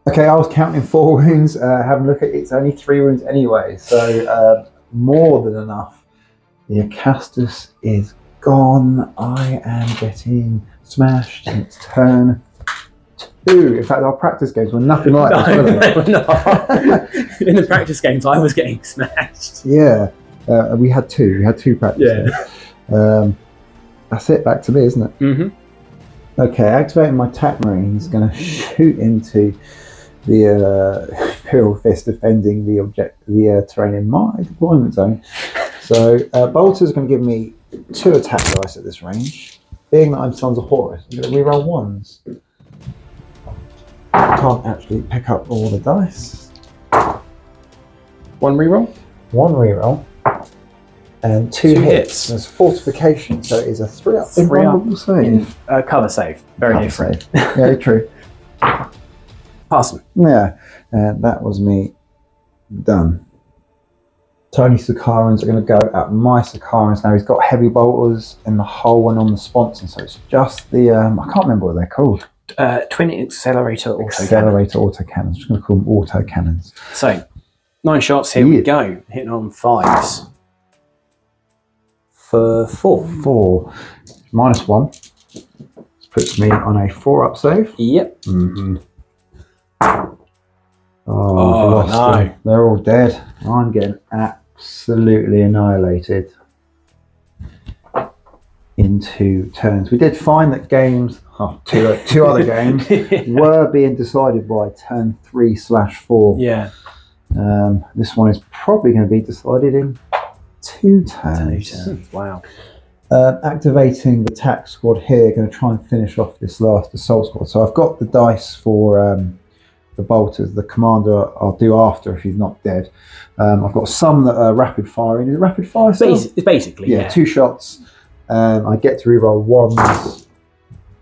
Okay, I was counting 4 wounds. Have a look at it. It's only 3 wounds anyway, so more than enough. The Acastus is gone. I am getting smashed. It's turn 2. In fact, our practice games were nothing like this, were they? No, no. In the practice games, I was getting smashed. Yeah, we had 2. We had 2 practice games. That's it. Back to me, isn't it? Mm-hmm. Okay, activating my TAC Marine is going to shoot into the Imperial Fist, defending the terrain in my deployment zone. So Bolter's going to give me 2 attack dice at this range. Being that I'm Sons of Horus, I'm going to reroll 1s. I can't actually pick up all the dice. 1 reroll. 1 reroll. And 2 hits. There's fortification, so it is a 3 up. 3 up. Invulnerable save. Cover save. Very Cover different. save. Yeah, true. Pass them. Yeah, and that was me done. Tony Sicarans are going to go at my Sicarans now. He's got heavy bolters in the hull and on the sponsor, so it's just the I can't remember what they're called. Twin accelerator autocannon. Accelerator autocannons. I'm just going to call them autocannons. So 9 shots. Here we go. Hitting on 5s. For 4. 4. -1. This puts me on a 4 up save. Yep. Mm-hmm. Oh, Oh, I've lost no. them. They're all dead. I'm getting absolutely annihilated in 2 turns. We did find that games, two other games, were being decided by turn 3/4. Yeah. This one is probably going to be decided in 2 turns. Wow. Activating the TAC squad here, going to try and finish off this last assault squad. So I've got the dice for the bolters. The commander I'll do after if he's not dead. I've got some that are rapid firing. Is it rapid fire? It's basically, yeah. 2 shots. I get to reroll 1s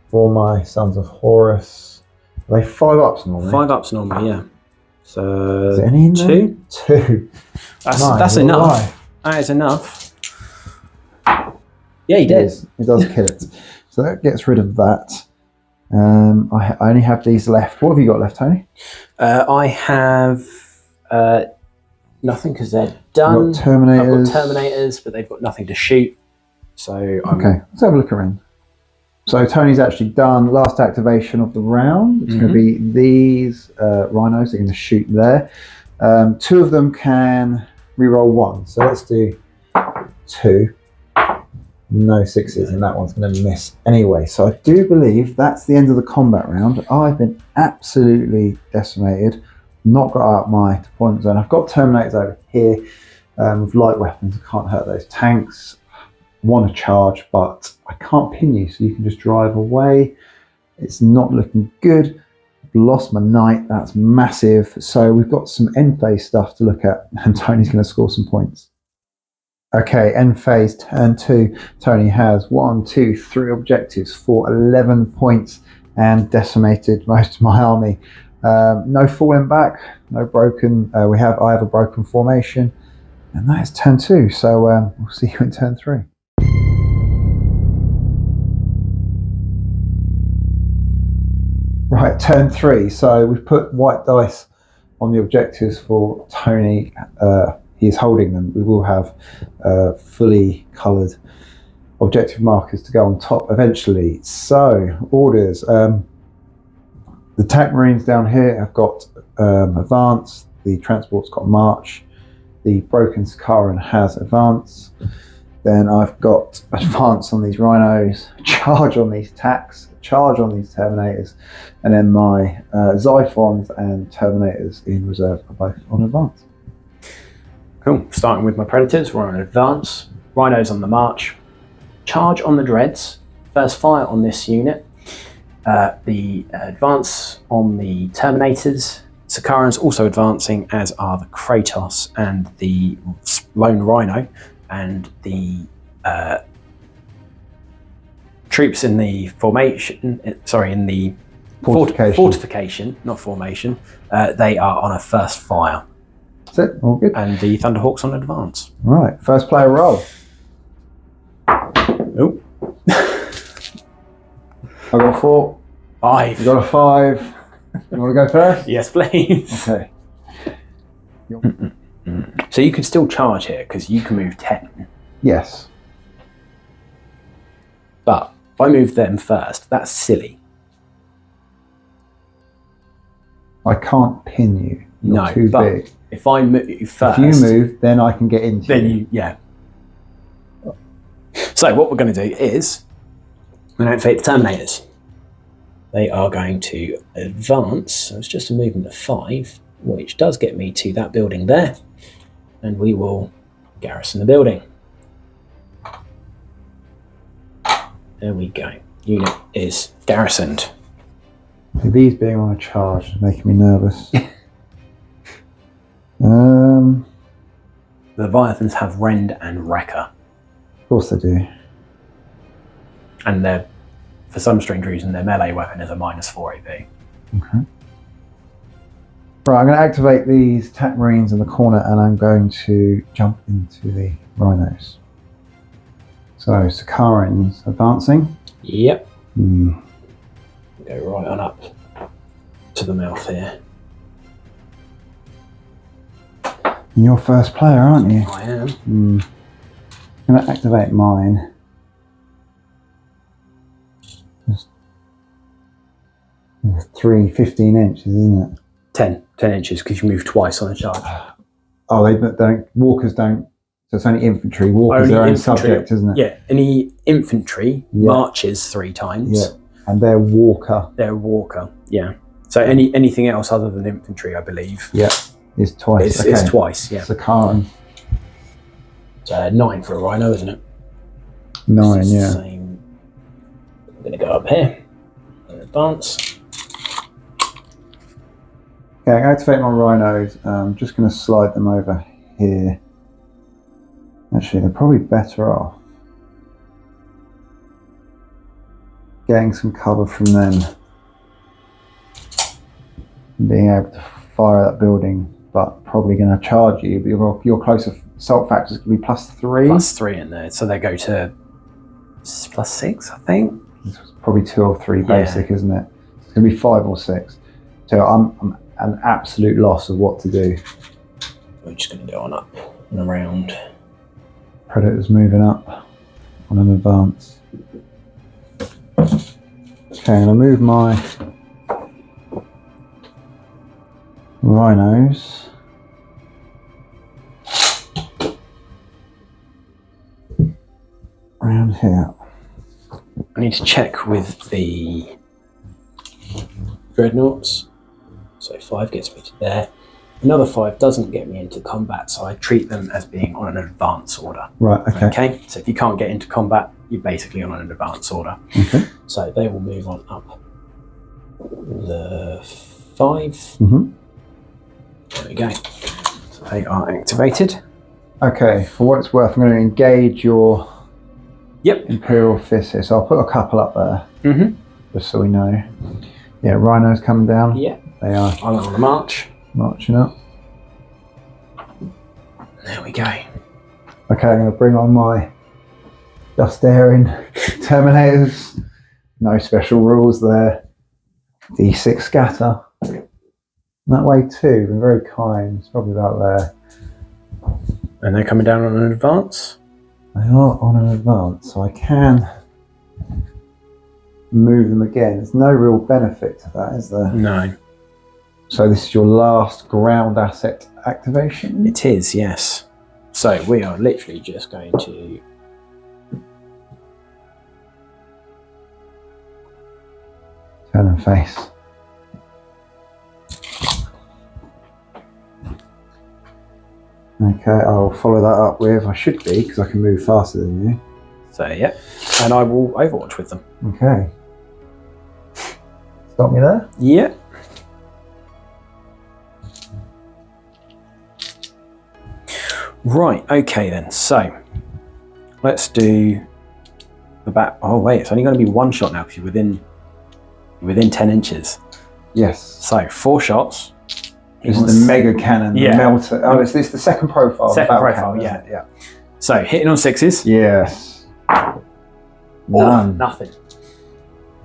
for my Sons of Horus. Are they 5 ups normally? 5 ups normally, yeah. So Is there any in there? 2. 2. That's You're enough. alive. That is enough. Yeah, he It did. is. It does kill it. So that gets rid of that. I only have these left. What have you got left, Tony? I have nothing because they're You've done. got Terminators. I've got Terminators, but they've got nothing to shoot. So Okay, let's have a look around. So Tony's actually done last activation of the round. It's going to be these rhinos. They're going to shoot there. 2 of them can reroll 1. So let's do 2. No 6s, and that one's going to miss anyway. So I do believe that's the end of the combat round. I've been absolutely decimated. Not got out my deployment zone. I've got Terminators over here with light weapons. I can't hurt those tanks. Want to charge, but I can't pin you, so you can just drive away. It's not looking good. I've lost my knight. That's massive. So we've got some end phase stuff to look at, and Tony's going to score some points. Okay, end phase, turn 2. Tony has 1, 2, 3 objectives for 11 points and decimated most of my army. No falling back, no broken. I have a broken formation, and that is turn 2. So we'll see you in turn 3. Right, turn 3. So we've put white dice on the objectives for Tony. He is holding them. We will have fully coloured objective markers to go on top eventually. So, orders. The attack marines down here have got advance. The transport's got march. The broken Sakaran has advance. Then I've got advance on these rhinos, charge on these attacks, charge on these terminators, and then my Xiphons and terminators in reserve are both on advance. Cool. Starting with my predators, we're on advance. Rhinos on the march. Charge on the dreads. First fire on this unit. The advance on the terminators. Sakarans also advancing, as are the Kratos and the lone rhino, and the troops in the formation. In the fortification, not formation. They are on a first fire. That's it, all good. And the Thunderhawks on advance. Right, first player roll. Oh. I got a 4. 5. You got a 5. You want to go first? Yes, please. Okay. So you can still charge here because you can move 10. Yes. But if I move them first, that's silly. I can't pin you. You're too big. If I move first, if you move, then I can get into then yeah. So what we're going to do is we're going to activate the Terminators. They are going to advance. So it's just a movement of 5, which does get me to that building there, and we will garrison the building. There we go. Unit is garrisoned. These being on a charge is making me nervous. The Leviathans have Rend and Wrecker. Of course they do. And they're, for some strange reason, their melee weapon is a -4 AP. Okay. Right, I'm going to activate these attack marines in the corner, and I'm going to jump into the rhinos. So Sakarans advancing. Yep. Hmm. Go right on up to the mouth here. You're first player, aren't you? I am. I'm going to activate mine. Just 15 inches, isn't it? 10 inches because you move twice on a charge. Oh, they don't. Walkers don't. So it's only infantry. Walkers Only their own infantry, subject, isn't it? Yeah. Any infantry marches 3 times. Yeah. And they're walker. They're walker. Yeah. So anything else other than infantry, I believe. Yeah. Is twice. It's twice. Yeah. Sakaran. So 9 for a rhino, isn't it? 9. Yeah. Same. I'm going to go up here and advance. Okay, I activate my rhinos. I'm just going to slide them over here. Actually, they're probably better off getting some cover from them and being able to fire at that building, but probably going to charge you. But your closer assault factor is going to be +3. +3 in there, so they go to +6, I think. It's probably 2 or 3 basic, isn't it? It's going to be 5 or 6. So I'm an absolute loss of what to do. We're just going to go on up and around. Predator's moving up on an advance. Okay, I'm going to move my rhinos around here. I need to check with the dreadnoughts. So 5 gets me to there. Another 5 doesn't get me into combat, so I treat them as being on an advance order. Right, okay. Okay, so if you can't get into combat, you're basically on an advance order. Okay. So they will move on up the 5. Mm-hmm. There we go. So they are activated. Okay, for what it's worth, I'm going to engage your Imperial Fists here. So I'll put a couple up there, just so we know. Yeah, rhinos coming down. Yeah. They are On the march. marching up. There we go. Okay, I'm going to bring on my just daring Terminators. No special rules there. D6 scatter. That way too, been very kind. It's probably about there. And they're coming down on an advance. They are on an advance, so I can move them again. There's no real benefit to that, is there? No. So this is your last ground asset activation? It is, yes. So we are literally just going to turn and face. Okay, I'll follow that up with, I should be, because I can move faster than you. So yeah, and I will overwatch with them. Okay. Stop me there? Yeah. Right, okay then, so let's do the back. Oh wait, it's only going to be 1 shot now because you're within 10 inches. Yes. So 4 shots. This is the mega cannon, the Yeah. melter. Oh, is this the second profile? Second battle profile, cannon, yeah. isn't it? Yeah. So hitting on 6s. Yes. Oh, None. nothing.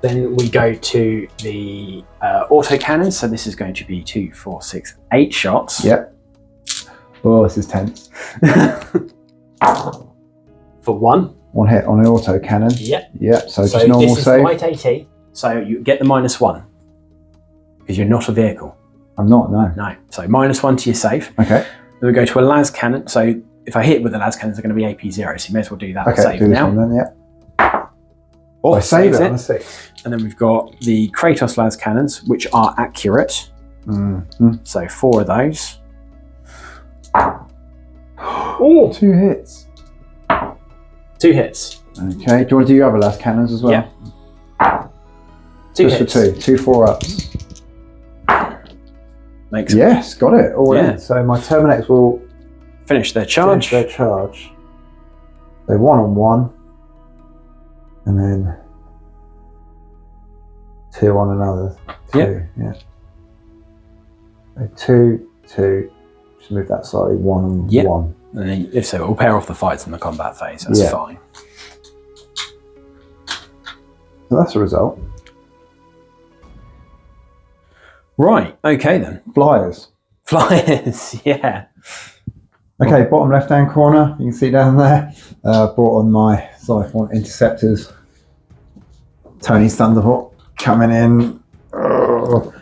Then we go to the auto cannons. So this is going to be 2, 4, 6, 8 shots. Yep. Oh, this is tense. For 1. 1 hit on an auto cannon. Yep. Yep. So just So normal this is save. light AT. So you get the -1 because you're not a vehicle. I'm not, no. No. So -1 to your save. Okay. Then we go to a las cannon. So if I hit with the las cannons, they're going to be AP 0. So you may as well do that. Okay, Save do this now. one then, yeah. Oh, I save saves it on a 6. And then we've got the Kratos las cannons, which are accurate. Mm-hmm. So 4 of those. Oh, 2 hits. 2 hits. Okay. Do you want to do your other last cannons as well? Yeah. 2 Just hits. for 2. 2 4-ups. Makes Yes, got it. All Yeah. in. So my Terminators will finish their charge. finish their charge. So 1 on 1. And then 2 on another. 2. Yep. Yeah. So 2, 2. Just move that slightly. 1 on Yep. 1. And then if so, we'll pair off the fights in the combat phase. That's Yeah. fine. So that's the result. Right. Okay then. Flyers. Flyers. Yeah. Okay, bottom left-hand corner, you can see down there. Brought on my Siphon Interceptors. Tony's Thunderhawk coming in. Oh.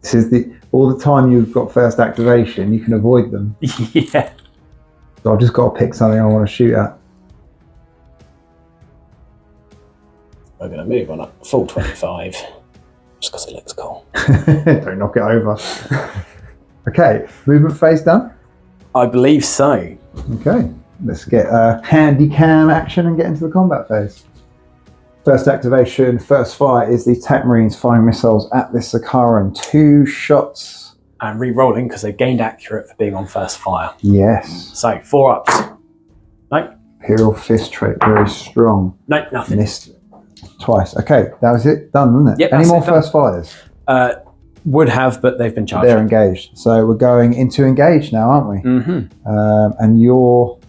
This is all the time you've got first activation, you can avoid them. Yeah. So I've just got to pick something I want to shoot at. We're going to move on up full 25, just because it looks cool. Don't knock it over. Okay, movement phase done. I believe so. Okay, let's get a handy cam action and get into the combat phase. First activation, first fire is the Tech Marines firing missiles at this Sakaran. 2 shots. And re-rolling because they've gained accurate for being on first fire. Yes. So 4 ups. No, Imperial Fist trait, very strong. no, nothing. Missed twice. Okay, that was it. Done, wasn't it? Yep, Any that's more it, done. first fires? Would have, but they've been charged. They're engaged. So we're going into engage now, aren't we? Mm-hmm. And you're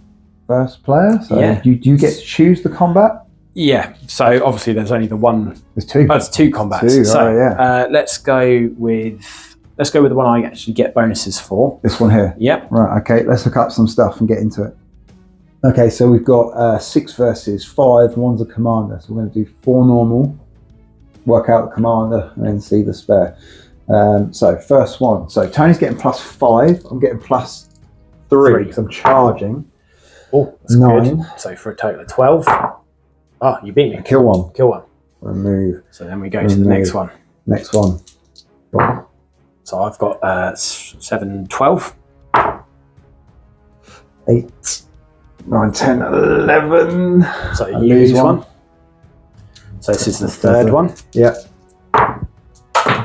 first player, so do you get to choose the combat? Yeah. So obviously there's only the one. There's two. Oh, there's two combats. Two, so let's go with the one I actually get bonuses for. This one here. Yep. Right. Okay. Let's look up some stuff and get into it. Okay. So we've got 6 versus 5. One's a commander. So we're going to do 4 normal. Work out the commander and then see the spare. So first one. So Tony's getting +5. I'm getting +3 because I'm charging. Oh, that's 9. good. So for a total of 12. Oh, you beat me. Kill one. Kill one. Remove. So then we go to the next one. Next one. So I've got 7, 12. 8, 9, 10, 11. So you use one. So this is the third one. Yep.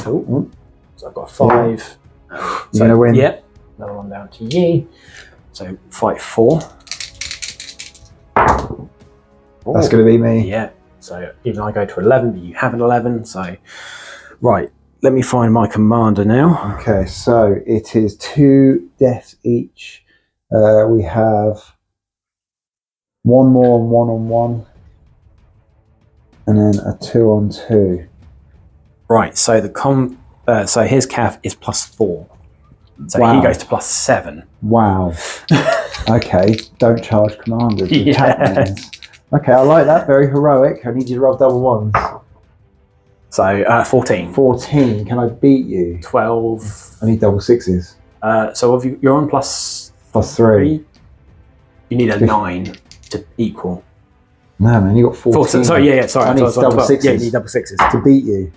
Cool. So I've got 5. You're going to win. Yep. Another one down to you. So fight 4. That's going to be me. Yeah. So even I go to 11, but you have an 11. So, right. Let me find my commander now. Okay, so it is 2 deaths each. We have 1 more on 1-on-1, and then a 2-on-2. Right. So so his cav is +4. So Wow. he goes to +7. Wow. Okay, don't charge commanders. With attack Yeah. means. Okay, I like that. Very heroic. I need you to roll double ones. So 14. 14. Can I beat you? 12. I need double 6s. So you're on +3. +3. You need a 9 to equal. No, man, you got 14. Sorry, yeah. Sorry, I need double 12. 6s. Yeah, you need double 6s. to beat you.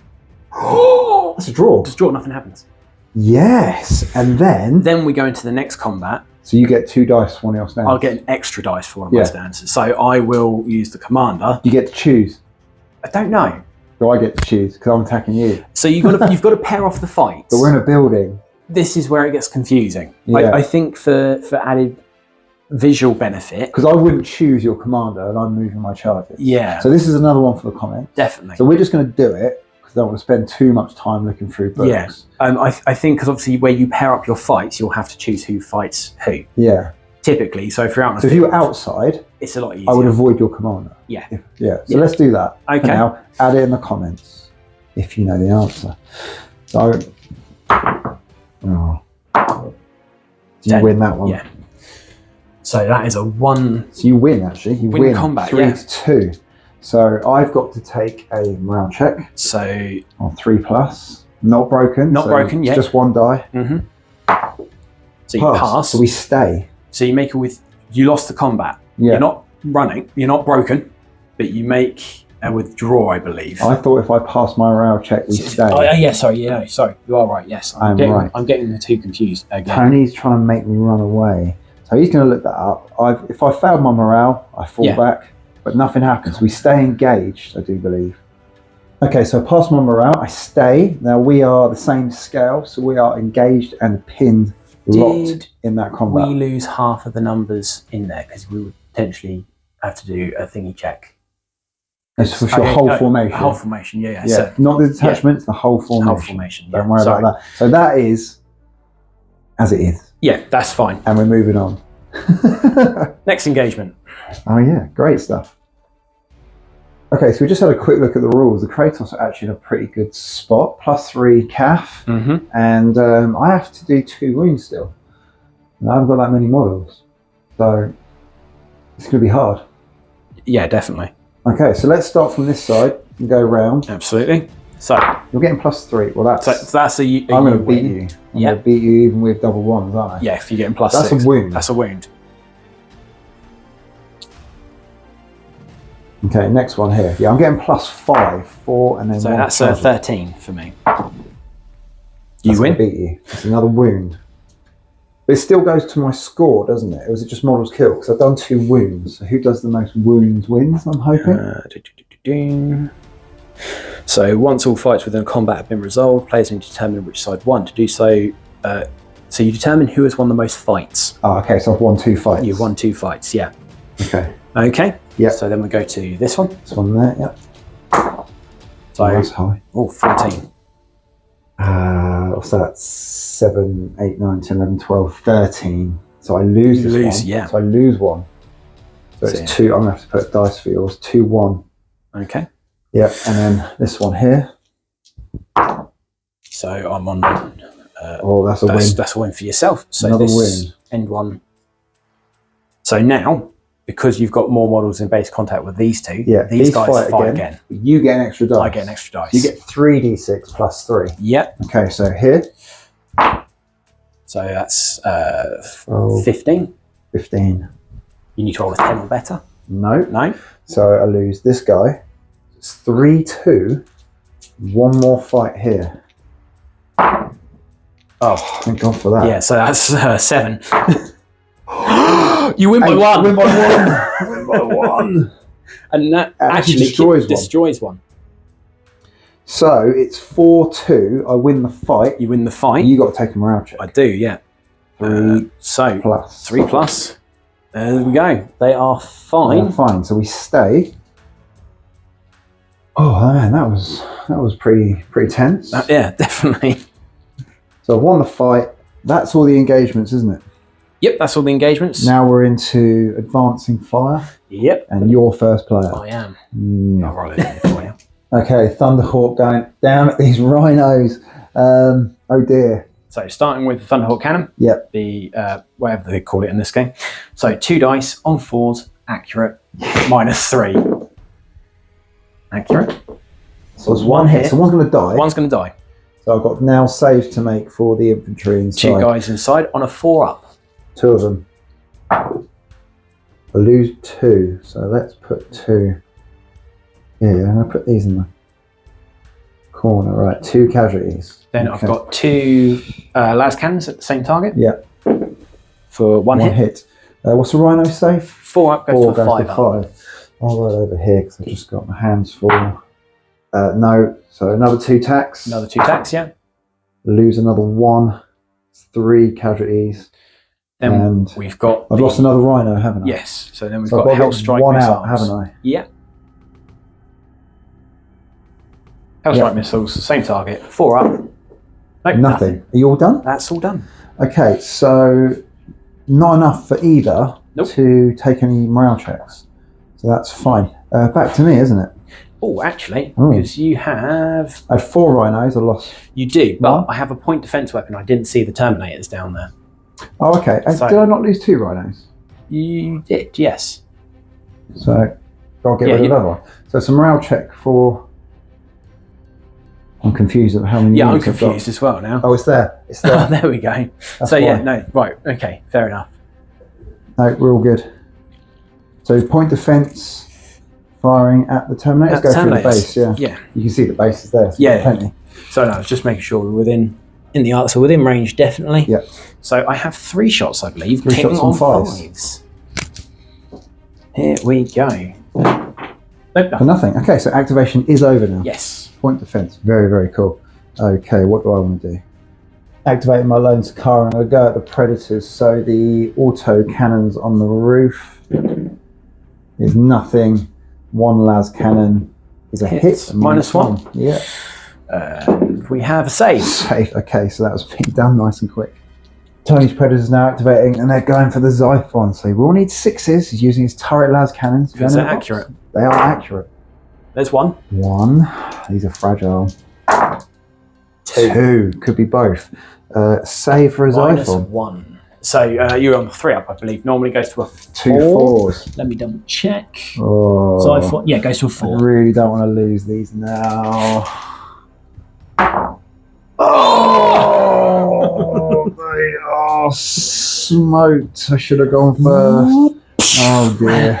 That's a draw. Just draw, nothing happens. Yes, and Then we go into the next combat. so you get 2 dice for one of your stands. I'll get an extra dice for one of my stands. So I will use the commander. You get to choose. I don't know. Do I get to choose because I'm attacking you? So you've got to pair off the fights. But we're in a building. This is where it gets confusing. Yeah. I think for added visual benefit. Because I wouldn't choose your commander and I'm moving my charges. Yeah. So this is another one for the comment. Definitely. So we're just going to do it because I don't want to spend too much time looking through books. Yeah. I think because obviously where you pair up your fights, you'll have to choose who fights who. Yeah. Typically. So if you're out on So if you were outside, it's a lot easier. I would avoid your commander. Yeah. So let's do that. Okay. For now, add it in the comments if you know the answer. So, do you 10. win that one? Yeah. So that is a 1. So you win actually. You Win combat, 3-2. So I've got to take a morale check So on 3+. Not broken. Not so broken, it's yeah. just 1 die. so you pass. So we stay. So you make it with you lost the combat. Yeah. You're not running. You're not broken, but you make a withdraw, I believe. I thought if I pass my morale check, we stay. Oh, yeah, sorry, yeah, no, sorry. You are right. Yes, I'm right. I'm getting the two confused again. Tony's trying to make me run away. So he's going to look that up. If I failed my morale, I fall back, but nothing happens. We stay engaged, I do believe. Okay, so I pass my morale, I stay. Now we are the same scale, so we are engaged and pinned, locked in that combat. We lose half of the numbers in there because we would potentially have to do a thingy check. It's for your whole formation. Whole formation, yeah. Yeah, So, not the detachment, it's the whole formation. whole formation. Don't worry about that. So that is as it is. Yeah, that's fine. And we're moving on. Next engagement. Oh yeah, great stuff. Okay, so we just had a quick look at the rules. The Kratos are actually in a pretty good spot. +3 CAF. And I have to do 2 wounds still. And I haven't got that many models. So it's going to be hard. Yeah, definitely. Okay, so let's start from this side and go round. Absolutely. So you're getting +3. Well, that's I'm going to beat you. I'm going to beat you even with double ones, aren't I? Yeah, if you're getting +6. That's a wound. That's a wound. Okay, next one here. Yeah, I'm getting +5, 4, and then So 1 that's charge. 13 for me. You win. Beat you. It's another wound. But it still goes to my score, doesn't it? Or is it just models killed? Because I've done 2 wounds. So who does the most wounds wins, I'm hoping? So once all fights within combat have been resolved, players need to determine which side won. To do so, so you determine who has won the most fights. Oh, okay, so I've won 2 fights. You've won 2 fights, yeah. Okay. Okay. Yeah. So then we go to this one. This one there, yep. So that's high. Oh, 14. what's that? 7, 8, 9, 10, 11, 12, 13. So I lose this one. Yeah. So I lose one. So it's 2. I'm going to have to put a dice for yours. 2, 1. Okay. Yep. And then this one here. So I'm on. That's a win. That's a win for yourself. So Another this win. End one. So now, because you've got more models in base contact with these two, these guys fight again. You get an extra dice. I get an extra dice. You get 3d6 plus 3. Yep. Okay, so here. So that's 12, 15. 15. You need to roll a 10 or better. No. No. So I lose this guy. It's 3, 2. One more fight here. Oh, thank God for that. Yeah, so that's 7. You win by 1. Win by 1. Win by 1. And that actually destroys one. So it's 4, 2. I win the fight. You win the fight. You got to take a morale check. I do, yeah. 3 plus. 3 plus. plus. There we go. They are fine. Fine. So we stay. Oh man, that was pretty tense. Yeah, definitely. So I've won the fight. That's all the engagements, isn't it? Yep, that's all the engagements. Now we're into advancing fire. Yep. And you're first player. I am. Yeah. I'll roll it in for you. Okay, Thunderhawk going down at these rhinos. Oh dear. So starting with the Thunderhawk cannon. Yep. The whatever they call it in this game. So 2 dice on 4s, accurate, -3. Accurate. So it's one hit. So one's going to die. One's going to die. So I've got now saves to make for the infantry inside. 2 guys inside on a 4-up. 2 of them. I lose 2. So let's put 2 here. I'm going to put these in the corner. Right, 2 casualties. Then I've got 2 las cannons at the same target. Yep. For one hit. What's a rhino safe? 4-up goes to a 5-up. 5. I'll roll over here because I've just got my hands full. No, so another 2 tacks. Another 2 tacks, yeah. Lose another 1. 3 casualties. Then and we've got. I've lost another rhino, haven't I? Yes. So then we've got Hellstrike 1 missiles. out, haven't I? Yeah. Hellstrike missiles, same target, 4-up. Nope, nothing. Are you all done? That's all done. Okay, so not enough for either to take any morale checks. So that's fine. Back to me, isn't it? Oh, actually, because you have... I had 4 rhinos, I lost. You do, but 1. I have a point defense weapon. I didn't see the Terminators down there. Oh, okay. So, did I not lose 2 rhinos? You did, yes. So I'll get rid of another one. So it's a morale check for... I'm confused at how many Yeah, I'm units I've got. confused as well now. Oh, it's there. It's there. There we go. That's so fine. yeah, no, right, okay, fair enough. No, we're all good. So point defense, firing at the Terminators. At Go the through the Terminators. base, yeah. Yeah. You can see the base is there. So Yeah. plenty. So no, I was just making sure we're within the arc, so within range, definitely. Yeah. So I have 3 shots, I believe. 3 shots on 5s. Here we go. Nope, For nothing. Okay, so activation is over now. yes. Point defense. Very, very cool. Okay, what do I want to do? Activating my lone Sakara, and I'll go at the predators. So the auto cannons on the roof is nothing. 1 las cannon is a hit. -1. Yeah. We have a save. Safe. Okay, so that was being done nice and quick. Tony's predators now activating, and they're going for the Xiphon. So we all need 6s. He's using his turret las cannons. Because they're accurate. They are accurate. There's 1. 1. These are fragile. 2. Could be both. Save for a Xiphon. -1. So you're on the 3-up, I believe. Normally goes to a 2 4. 4s. Let me double check. Oh, So I thought, yeah, it goes to a 4. I really don't want to lose these now. Oh, they are smoked. I should have gone first. Oh dear.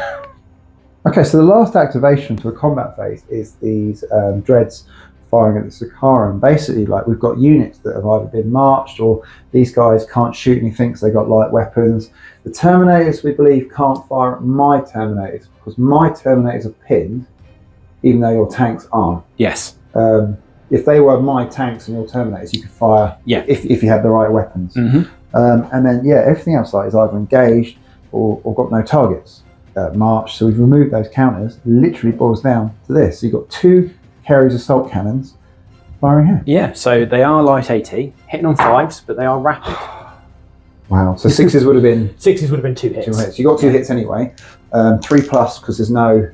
Okay, so the last activation to a combat phase is these dreads firing at the Sakara. And basically, like, we've got units that have either been marched, or these guys can't shoot anything because they've got light weapons. The Terminators, we believe, can't fire at my Terminators because my Terminators are pinned, even though your tanks aren't. Yes. If they were my tanks and your Terminators, you could fire if you had the right weapons. Mm-hmm. And then, yeah, everything else like is either engaged or got no targets. March. So we've removed those counters. Literally boils down to this. So you've got 2 Carey's assault cannons, firing here. Yeah, so they are light AT, hitting on 5s, but they are rapid. Wow. So 6s would have been 6s would have been 2 hits. 2 hits. You got 2 hits anyway. 3+ because there's no.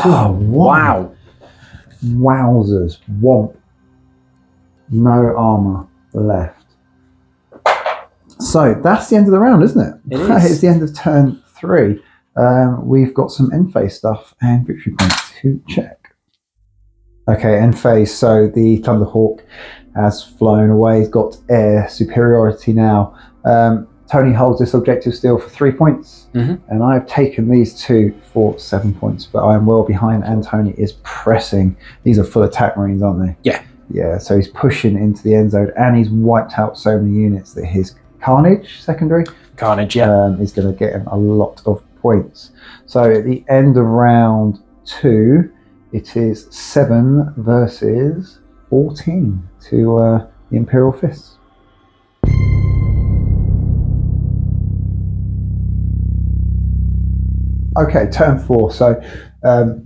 Oh, wow. Wowzers. Womp. No armor left. So that's the end of the round, isn't it? It is. That is the end of turn 3. We've got some end phase stuff and victory points to check. Okay, end phase. So the Thunderhawk has flown away. He's got air superiority now. Tony holds this objective still for 3 points, and I've taken these 2 for 7 points, but I am well behind, and Tony is pressing. These are full attack marines, aren't they? Yeah. Yeah, so he's pushing into the end zone, and he's wiped out so many units that his Carnage secondary Carnage, yeah. is going to get him a lot of points. So at the end of round 2, it is 7 versus 14 to the Imperial Fists. Okay, turn 4. So,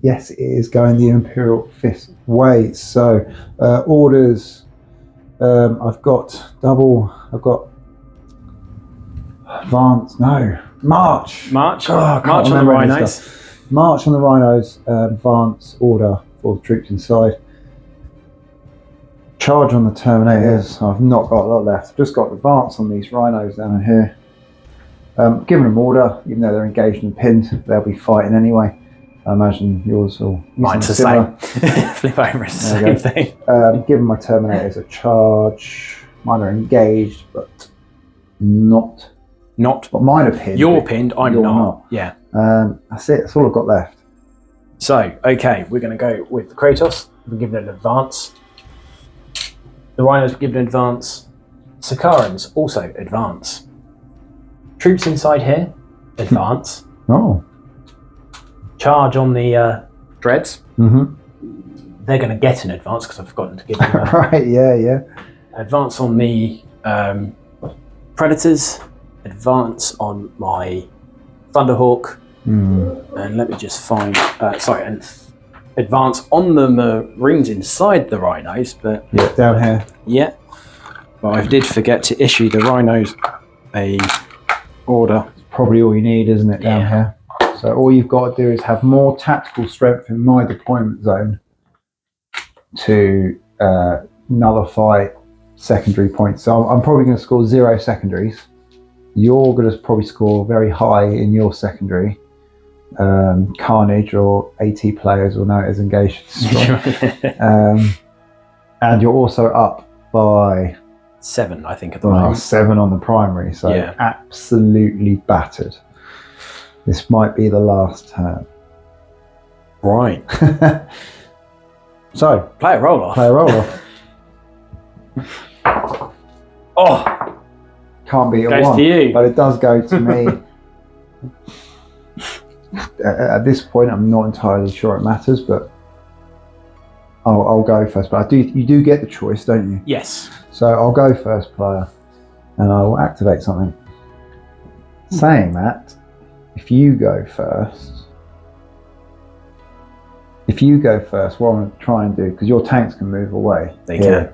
yes, it is going the Imperial Fist way. So, orders. I've got double. I've got advance. No, march. March. God, I can't March on the remember any Rhinos. stuff. March on the Rhinos. Advance order for the troops inside. Charge on the Terminators. I've not got a lot left. I've just got advance on these Rhinos down here. Giving them order, even though they're engaged and pinned, they'll be fighting anyway. I imagine yours will. Mine's the same. Flip over, it's the same thing. Giving my Terminators a charge. Mine are engaged, but not. But mine are pinned. You're pinned, I'm You're not. Yeah. That's it. That's all I've got left. So, okay, we're going to go with the Kratos. We're giving it an advance. The Rhinos are given an advance. Sakarans also advance. Troops inside here, advance. Oh. Charge on the Dreads. Mm-hmm. They're going to get an advance because I've forgotten to give them that. Right, yeah. Advance on the Predators. Advance on my Thunderhawk. And let me just find... and advance on the Marines inside the Rhinos, but... Yeah, down here. Yeah. But I did forget to issue the Rhinos a order. Probably all you need, isn't it, down here? So all you've got to do is have more tactical strength in my deployment zone to nullify secondary points. So I'm probably going to score 0 secondaries. You're going to probably score very high in your secondary. Carnage or AT players will know it as engaged. And you're also up by 7, I think, at the moment. 7 on the primary, so absolutely battered. This might be the last turn. Right. So, play a roll off. Oh! Can't be a Goes 1, to you. but it does go to me. At this point, I'm not entirely sure it matters, but I'll go first. But you do get the choice, don't you? Yes. So I'll go first player, and I will activate something. Saying that, if you go first, what I'm going to try and do, because your tanks can move away. They can.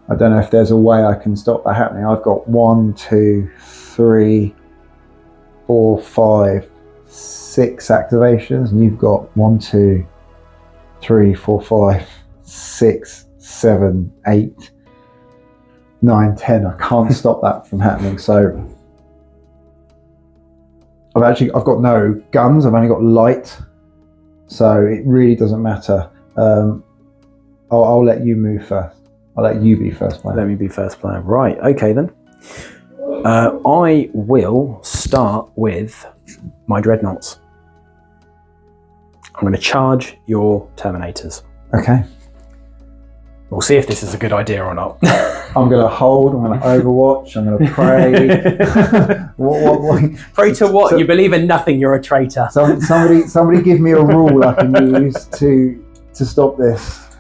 I don't know if there's a way I can stop that happening. I've got 1, 2, 3, 4, 5, 6 activations, and you've got 1, 2, 3, 4, 5, 6, 7, 8, 9, 10. I can't stop that from happening. So I've got no guns. I've only got light, so it really doesn't matter. I'll let you move first. I'll let you be first player. Let me be first player. Right. Okay then. I will start with my Dreadnoughts. I'm going to charge your Terminators. Okay. We'll see if this is a good idea or not. I'm going to hold. I'm going to Overwatch. I'm going to pray. What? Pray to what? You believe in nothing. You're a traitor. Somebody give me a rule I can use to stop this.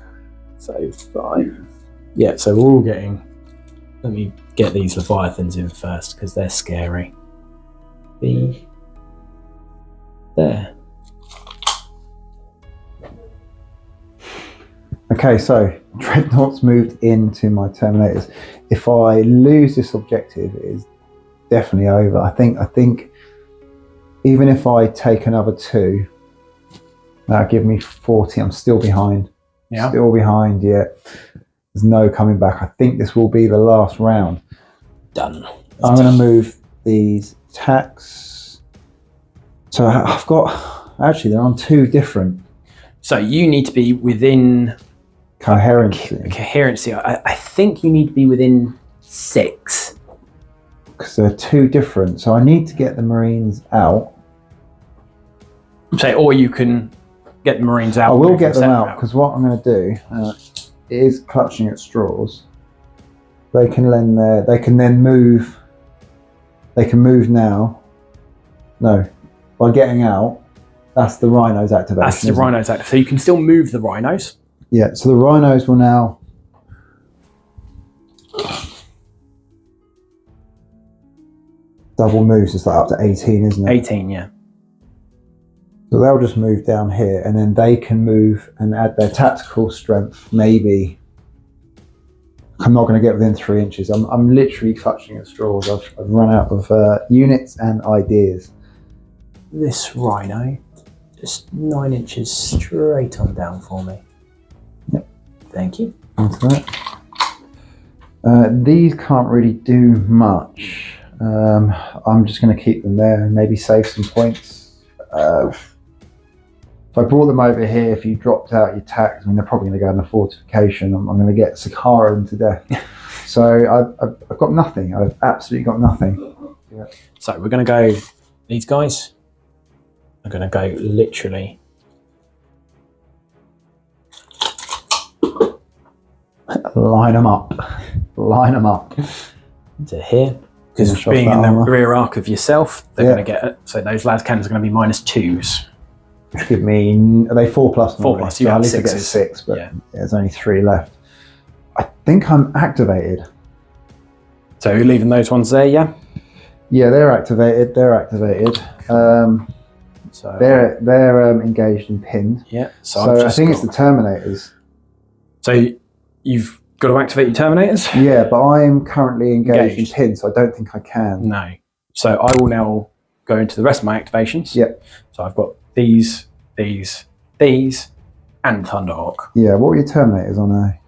So 5. Yeah. So we're all getting. Let me get these Leviathans in first because they're scary. Be there. Okay, so Dreadnoughts moved into my Terminators. If I lose this objective, it is definitely over. I think even if I take another 2, that'll give me 40. I'm still behind. Yeah. Still behind, yeah. There's no coming back. I think this will be the last round. Done. I'm going to move these attacks. So I've got, actually, they're on 2 different. So you need to be within Coherency. coherency. I think you need to be within 6. Because they're 2 different. So I need to get the Marines out. So, or you can get the Marines out. I will get them out, because what I'm going to do is clutching at straws. They can then move. They can move now. No, by getting out, that's the Rhinos activation. That's the Rhinos activation. So you can still move the Rhinos. Yeah, so the Rhinos will now double moves. It's like up to 18, isn't it? 18, yeah. So they'll just move down here, and then they can move and add their tactical strength. Maybe I'm not going to get within 3 inches. I'm literally clutching at straws. I've run out of units and ideas. This Rhino, just 9 inches straight on down for me. Yep. Thank you. Onto that. These can't really do much. I'm just going to keep them there and maybe save some points. If I brought them over here, if you dropped out your tax, I mean, they're probably going to go in the fortification. I'm going to get Sakharan to death. So I've got nothing. I've absolutely got nothing. Yeah. So we're going to go, these guys are going to go literally Line them up. Line them up. to here. Because being in the rear arc of yourself, they're going to get it. So those las cannons are going to be -2s. Which give me, are they 4+? 4+, Yeah, you at have least I get 6s. 6, but Yeah. there's only 3 left. I think I'm activated. So you're leaving those ones there, yeah? Yeah, they're activated. They're activated. So They're engaged and pinned. yeah. So, So I think it's the Terminators. So you've got to activate your Terminators? Yeah, but I'm currently engaged and Engaged. pinned, so I don't think I can. No. So I will now go into the rest of my activations. Yep. So I've got these, and Thunderhawk. Yeah, what were your Terminators on there?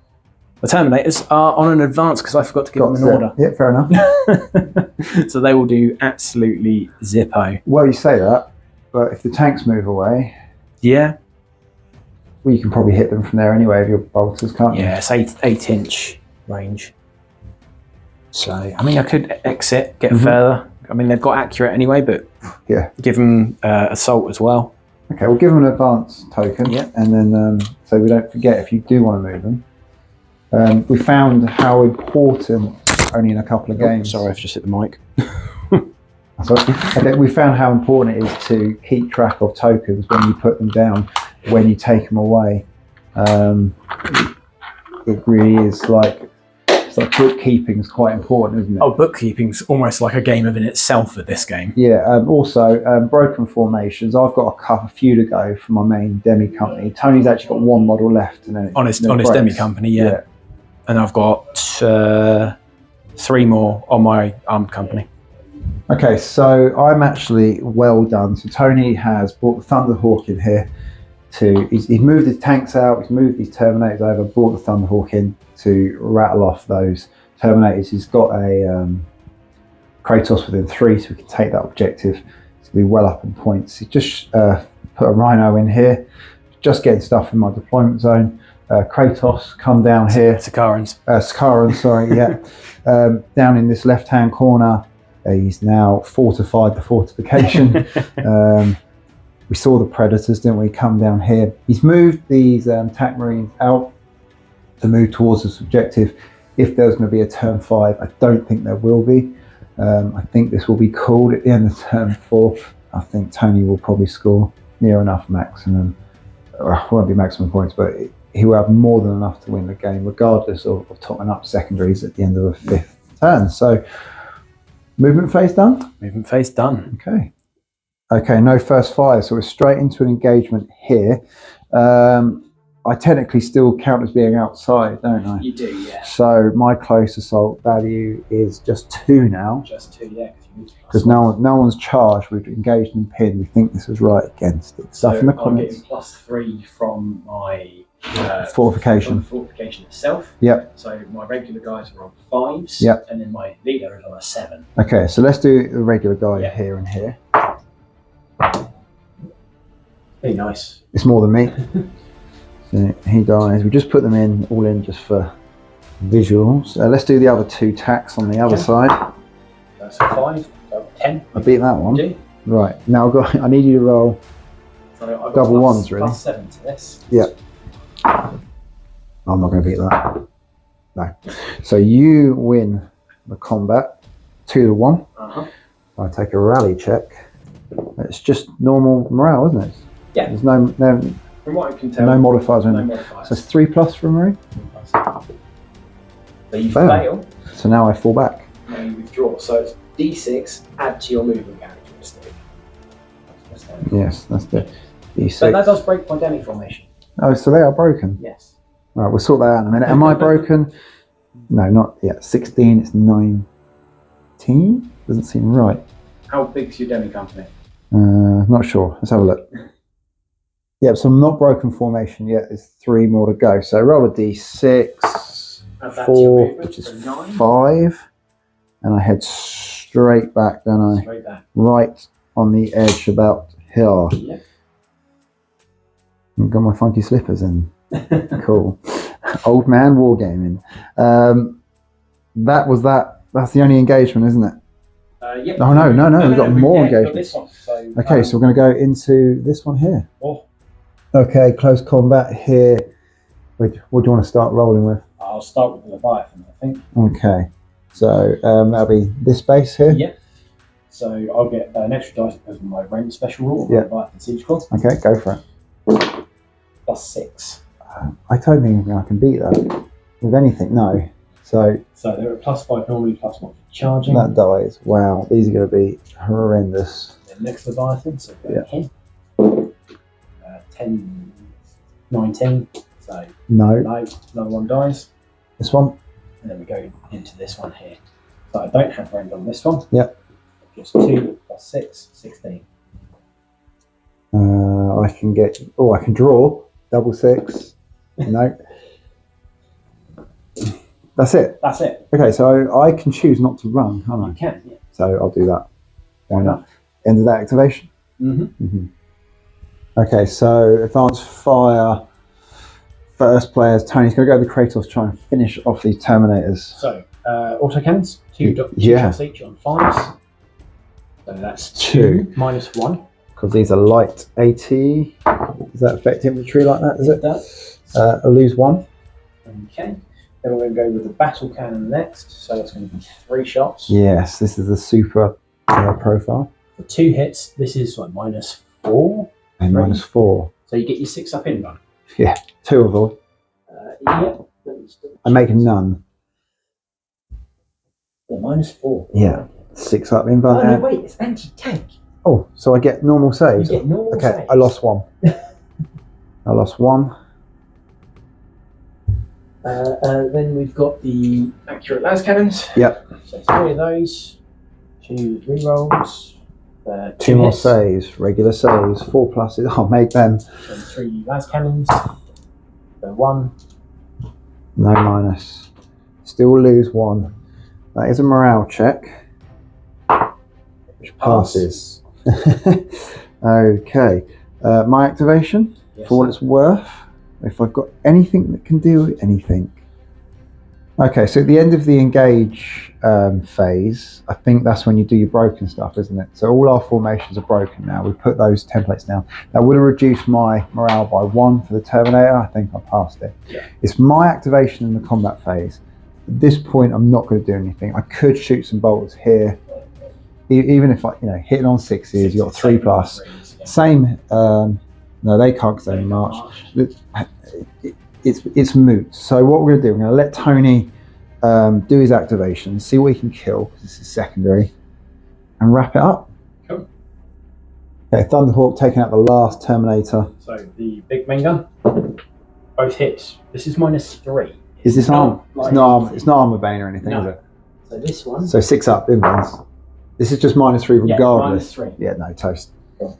The Terminators are on an advance because I forgot to give them an order. Yeah, fair enough. So they will do absolutely zippo. Well, you say that, but if the tanks move away, Yeah. well, you can probably hit them from there anyway with your bolters, can't you? Yeah, it's 8-inch range. So, I mean, I could exit, get further. I mean, they've got accurate anyway, but Yeah. give them assault as well. Okay, we'll give them an advance token, Yeah. and then so we don't forget if you do want to move them. We found how important, only in a couple of games. Sorry, I've just hit the mic. Okay, we found how important it is to keep track of tokens when you put them down, when you take them away. It really is like, it's like bookkeeping is quite important, isn't it? Oh, bookkeeping's almost like a game of in itself with this game. Yeah. Also, broken formations. I've got a few to go for my main demi company. Tony's actually got 1 model left, and then On his breaks. demi company, yeah. And I've got 3 more on my armed company. Okay, so I'm actually well done. So Tony has brought the Thunderhawk in here he's moved his tanks out, he's moved these Terminators over, brought the Thunderhawk in to rattle off those Terminators. He's got a Kratos within 3, so we can take that objective to be well up in points. He just put a Rhino in here, just getting stuff in my deployment zone. Kratos, come down here. Sakharans. Sakharan, sorry, yeah. Down in this left-hand corner, he's now fortified the fortification. We saw the Predators, didn't we, come down here. He's moved these TAC Marines out to move towards this objective. If there's going to be a turn 5, I don't think there will be. I think this will be called at the end of turn 4. I think Tony will probably score near enough maximum. Well, won't be maximum points, but he will have more than enough to win the game, regardless of topping up secondaries at the end of the 5th turn. So, movement phase done? Movement phase done. Okay. Okay, no first fire, so we're straight into an engagement here. I technically still count as being outside, don't I? You do, yeah. So my close assault value is just 2 now. Just 2, yeah. Because no one's charged. We've engaged and pinned. We think this was right against it. Stuff in the comments. I'm getting +3 from my fortification. From the fortification itself. Yep. So my regular guys are on 5s. Yep. And then my leader is on a 7. Okay, so let's do the regular guy here and here. Be nice. It's more than me. So he dies. We just put them in all in just for visuals. Let's do the other 2 tacks on the other side. That's a 5. So 10. I beat that one. You do. Right now, I need you to roll so I've got double ones, really. +7 to this. Yep. I'm not going to beat that. No. So you win the combat 2-1. I take a rally check. It's just normal morale, isn't it? Yeah. There's no from what I can tell, no modifiers or no anything. modifiers. So it's 3+ for Marie. So you fail. So now I fall back. Now you withdraw. So it's D6, add to your movement characteristic. Yes, that's the D6. So that does break my demi formation. Oh, so they are broken. Yes. Right, we'll sort that out in a minute. Am I broken? No, not yet. 16. It's 19. Doesn't seem right. How big's your demi company? Not sure. Let's have a look. Yep, so I'm not broken formation yet. There's 3 more to go. So roll a D6, 4, which is 5, and I head straight back, don't I? Straight back. Right on the edge, about here. Yep. I've got my funky slippers in. Cool. Old man wargaming. That was that. That's the only engagement, isn't it? Yep. Oh no, we've got more got engagements. this one, so, Okay, so we're going to go into this one here. Oh. Okay, close combat here. What do you want to start rolling with? I'll start with the Leviathan, I think. Okay, so that'll be this base here. Yep. So I'll get an extra dice because of my range special rule. Yep. Leviathan Siege Claw. Okay, go for it. +6. I don't think I can beat that with anything. No. So they're at +5 normally, +1 for charging. that dies. Wow, these are going to be horrendous. Then next Leviathan, so go Yeah. here. 10, 19. So No. no, another one dies. This one? And then we go into this one here. So I don't have range on this one. Yep. Just 2 +6, 16. I can get. Oh, I can draw. Double 6. No. That's it. That's it. Okay, so I can choose not to run, can't I? You can, yeah. So I'll do that. Why not? End of that activation. Mm-hmm. Okay, so advanced fire. First players. Tony's going to go to the Kratos, try and finish off these Terminators. So autocannons, 2 Yeah. shots each on 5s. So that's 2 -1. Because these are light AT. Does that affect infantry like that? Does it? It does. I'll lose 1. Okay. Then we're going to go with the battle cannon next. So it's going to be 3 shots. Yes, this is the super profile. For 2 hits, this is like -4. And -4. So you get your 6 up in run. Yeah, 2 of them. Yeah. I make none. Yeah, -4. Yeah, 6 up in Oh, bun. no, wait, it's anti-tank. Oh, so I get normal saves. You get normal Okay, saves. I lost 1. I lost 1. Then we've got the accurate las cannons. Yep. So 3 of those. 2 rerolls. 2 more hits. saves, regular saves, 4 pluses. I'll make them. So 3 las cannons. So 1. No minus. Still lose 1. That is a morale check. Which passes. Okay. My activation, Yes. for what it's worth, if I've got anything that can do anything. Okay, so at the end of the engage phase, I think that's when you do your broken stuff, isn't it? So all our formations are broken now. We put those templates down. That would have reduced my morale by 1 for the Terminator. I think I passed it. Yeah. It's my activation in the combat phase. At this point, I'm not going to do anything. I could shoot some bolts here. Even if I, hitting on 6s, you got 3 plus. Same. No, they can't because they're in March. It's moot. So what we're going to do, we're going to let Tony do his activation, see what he can kill, because this is secondary, and wrap it up. Cool. Okay, Thunderhawk taking out the last Terminator. So the big main gun. Both hits. This is -3. Is this arm? It's not armor bane or anything, No. is it? So this one. So 6 up, influence. This is just -3 regardless. -3. Yeah, no, toast. Cool.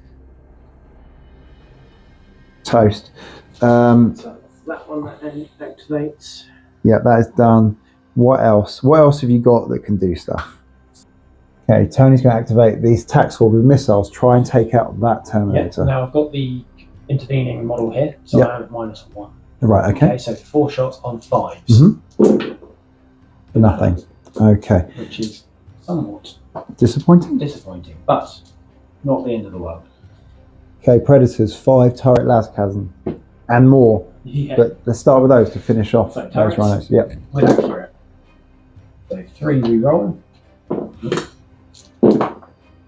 Toast. So that one that then activates. Yeah, that is done. What else? What else have you got that can do stuff? Okay, Tony's going to activate these tax orb with missiles. Try and take out that Terminator. Yeah, now I've got the intervening model here, so I am at -1. Right, okay. So 4 shots on 5s. For nothing. Okay. Which is somewhat Disappointing? disappointing, but not the end of the world. Okay, Predators, 5 turret Lascasm and more. Yeah. But let's start with those to finish off So those turrets? rhinos. Yep. With accurate. So 3 re-roll.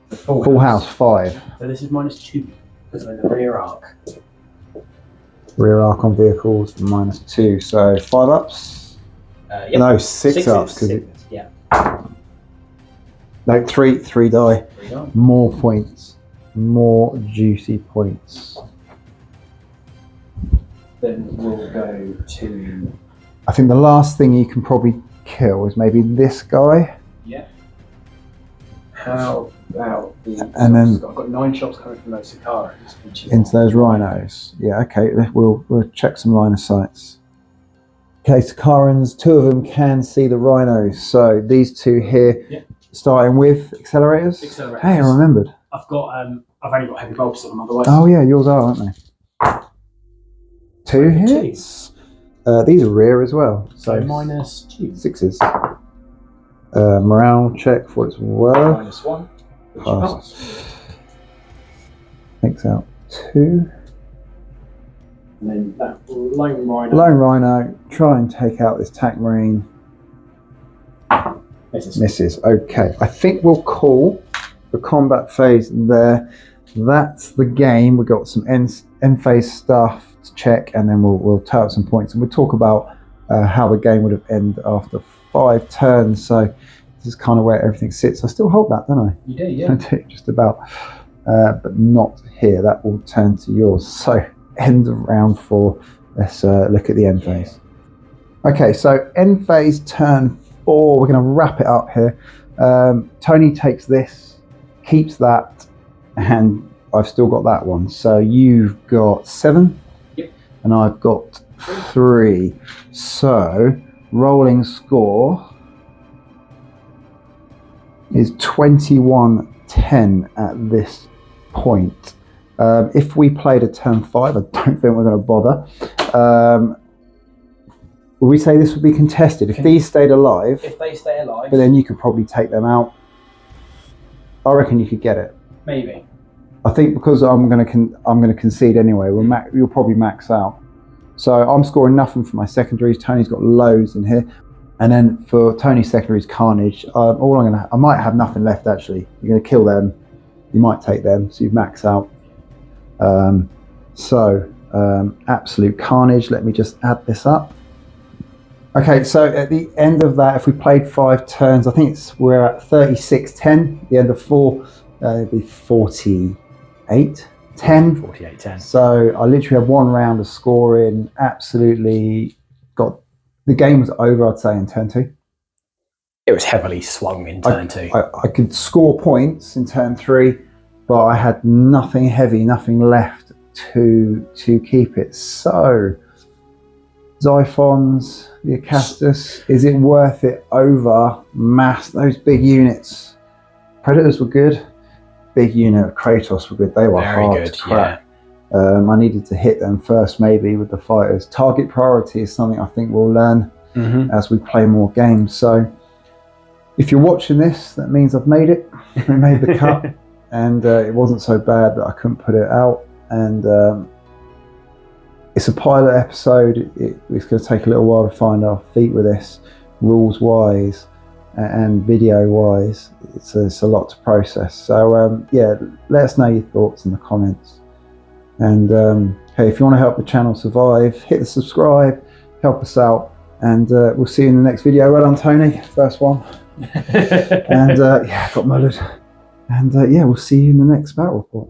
Full house, 5. So this is -2 because I'm in the rear arc. Rear arc on vehicles, -2. So 5 ups? Yep. No, 6 ups. Sixes, yeah. No, 3 die. 3 die. More points. More juicy points. Then we'll go to. I think the last thing you can probably kill is maybe this guy. Yeah. How about the. And then- I've got 9 shots coming from those Sicaris. Into those rhinos. Yeah, okay. We'll check some line of sights. Okay, Sicarans, 2 of them can see the rhinos. So these 2 here, Yeah. starting with accelerators. Accelerators. Hey, I remembered. I've got. I've only got heavy bolters on them otherwise. Oh yeah, yours are, aren't they? 2 hits. These are rear as well. So -2. 6s. Morale check for what it's worth. -1. Which Pass. pass. Takes out 2. And then that lone rhino. Lone Rhino, try and take out this TAC Marine. Misses. Okay, I think we'll call the combat phase there. That's the game. We've got some end phase stuff to check, and then we'll tell out some points, and we'll talk about how the game would have ended after 5 turns. So this is kind of where everything sits. I still hold that, don't I? You do, yeah. I do, just about, but not here. That will turn to yours. So end of round 4. Let's look at the end phase. Okay, so end phase turn 4. We're going to wrap it up here. Tony takes this, keeps that, and I've still got that one. So you've got 7, yep. And I've got 3. So rolling score is 21-10 at this point. If we played a turn 5, I don't think we're going to bother. Would we say this would be contested if these stayed alive? If they stay alive, But then you could probably take them out. I reckon you could get it. maybe. I think because I'm going to concede anyway. You'll probably max out. So I'm scoring nothing for my secondaries. Tony's got loads in here, and then for Tony's secondaries, Carnage. I might have nothing left actually. You're going to kill them. You might take them, so you max out. Absolute Carnage. Let me just add this up. Okay, so at the end of that, if we played 5 turns, I think we're at 36-10. At the end of 4, it'd be 48-10. 48-10. So I literally had 1 round of scoring. Absolutely got the game was over. I'd say in turn 2. It was heavily swung in turn 2. I could score points in turn 3, but I had nothing heavy, nothing left to keep it. So Xiphons, the Acastus, is it worth it over mass? Those big units. Predators were good. Big unit of Kratos were good. They were Very hard good, to crack. I needed to hit them first, maybe with the fighters. Target priority is something I think we'll learn as we play more games. So if you're watching this, that means I've made it. We made the cut, and it wasn't so bad that I couldn't put it out. And it's a pilot episode. It's going to take a little while to find our feet with this, rules wise and video wise. It's a lot to process. So yeah, let us know your thoughts in the comments. And hey, if you want to help the channel survive, hit the subscribe, help us out, and we'll see you in the next video. Well done, Tony, first one. And yeah, got murdered. And yeah, we'll see you in the next battle report.